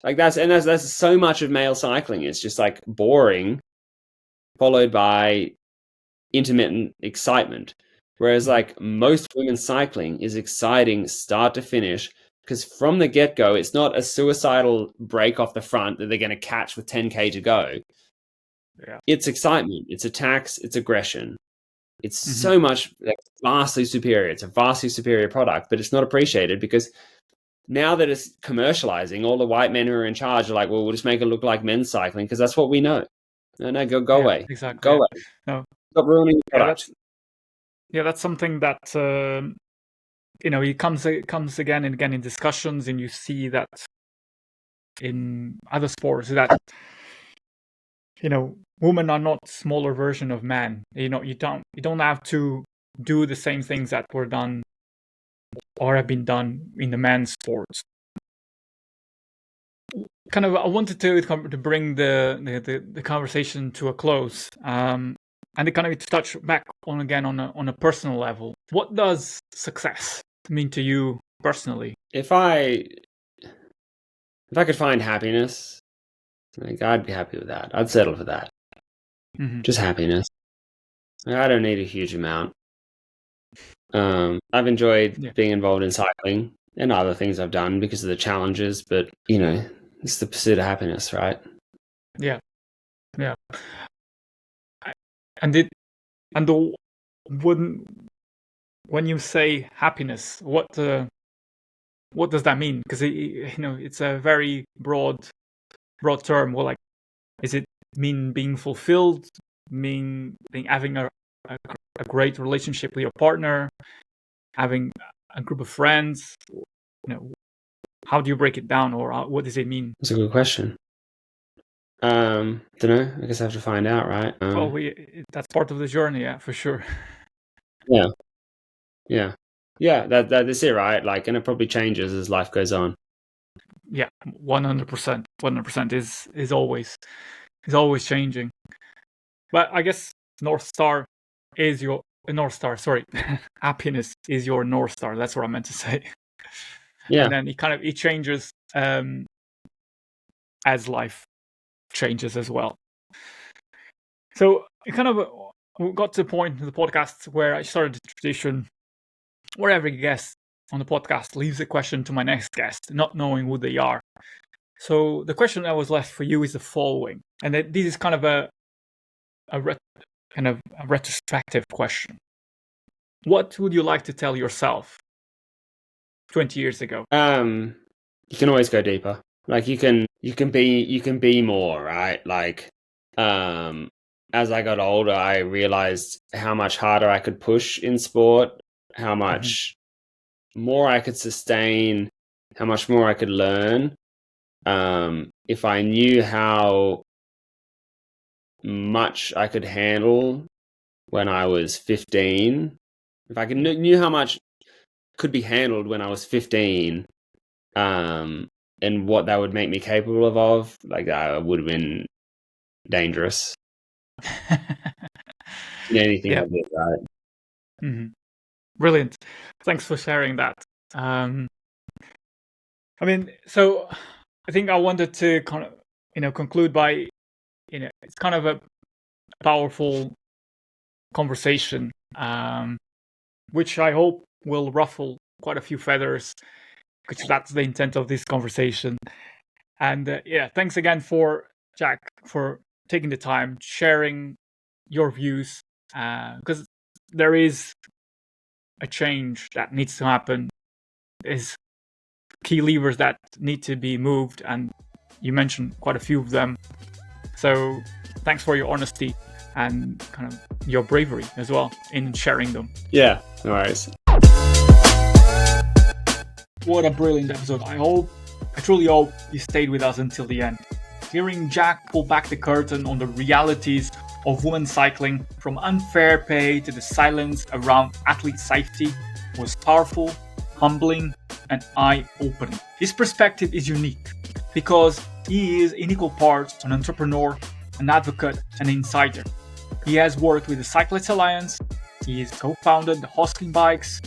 Speaker 1: Like that's so much of male cycling. It's just like boring, followed by intermittent excitement. Whereas like most women's cycling is exciting start to finish, because from the get-go, it's not a suicidal break off the front that they're going to catch with 10K to go.
Speaker 2: Yeah.
Speaker 1: It's excitement, it's attacks, it's aggression. It's so much vastly superior. It's a vastly superior product, but it's not appreciated because now that it's commercializing, all the white men who are in charge are like, well, we'll just make it look like men's cycling because that's what we know. No, go away.
Speaker 2: Exactly.
Speaker 1: Go away.
Speaker 2: No.
Speaker 1: Stop ruining the product.
Speaker 2: That's something that it comes again and again in discussions, and you see that in other sports that women are not smaller version of men. You don't have to do the same things that were done or have been done in the men's sports. Kind of, I wanted to bring the conversation to a close, and to kind of touch back on a personal level. What does success mean to you personally?
Speaker 1: If I could find happiness, like, I'd be happy with that. I'd settle for that. Just happiness. I don't need a huge amount. I've enjoyed being involved in cycling and other things I've done because of the challenges, but it's the pursuit of happiness, right? Yeah.
Speaker 2: When you say happiness, what does that mean? Because it's a very broad term. Well, like, is it mean being fulfilled? Mean having a great relationship with your partner? Having a group of friends? How do you break it down, or what does it mean?
Speaker 1: That's a good question. Don't know. I guess I have to find out, right?
Speaker 2: That's part of the journey, yeah, for sure.
Speaker 1: Yeah. That's it, right? Like, and it probably changes as life goes on.
Speaker 2: Yeah, 100%. 100% is always changing. But I guess North Star is your North Star. Sorry, happiness is your North Star. That's what I meant to say.
Speaker 1: Yeah.
Speaker 2: And then it changes as life changes as well. So it kind of got to the point in the podcast where I started the tradition where every guest on the podcast leaves a question to my next guest, not knowing who they are. So the question that was left for you is the following, and this is kind of a retrospective question. What would you like to tell yourself 20 years ago?
Speaker 1: You can always go deeper. Like, you can be more, right? Like, as I got older, I realized how much harder I could push in sport, how much more I could sustain, how much more I could learn. If I knew how much I could handle when I was 15, if I knew how much could be handled when I was 15, and what that would make me capable of, like, that would have been dangerous. Anything like this, right?
Speaker 2: Brilliant. Thanks for sharing that. So I think I wanted to kind of, conclude by, it's kind of a powerful conversation, which I hope will ruffle quite a few feathers, because that's the intent of this conversation. And thanks again Jack for taking the time, sharing your views, because there is a change that needs to happen. There's key levers that need to be moved, and you mentioned quite a few of them. So thanks for your honesty and kind of your bravery as well in sharing them.
Speaker 1: Yeah, no worries.
Speaker 2: What a brilliant episode. I truly hope you stayed with us until the end. Hearing Jack pull back the curtain on the realities of women's cycling, from unfair pay to the silence around athlete safety, was powerful, humbling, and eye-opening. His perspective is unique because he is in equal parts an entrepreneur, an advocate, and an insider. He has worked with the Cyclists Alliance, he has co-founded the HOSKING Bikes,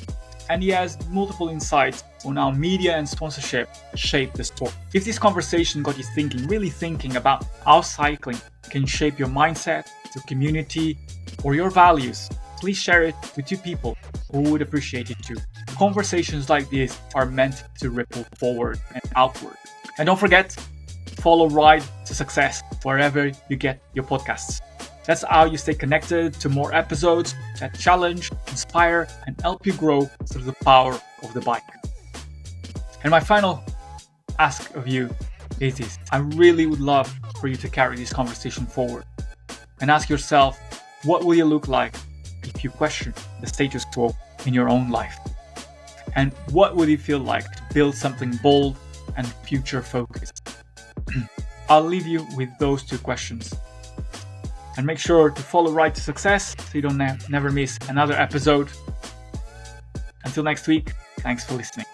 Speaker 2: and he has multiple insights on how media and sponsorship shape the sport. If this conversation got you thinking, really thinking about how cycling can shape your mindset, your community, or your values, please share it with 2 people who would appreciate it too. Conversations like this are meant to ripple forward and outward. And don't forget, follow Ride to Success wherever you get your podcasts. That's how you stay connected to more episodes that challenge, inspire, and help you grow through the power of the bike. And my final ask of you is this. I really would love for you to carry this conversation forward and ask yourself, what will you look like if you question the status quo in your own life? And what would it feel like to build something bold and future focused? I'll leave you with those 2 questions. And make sure to follow Ride to Success so you don't never miss another episode. Until next week, thanks for listening.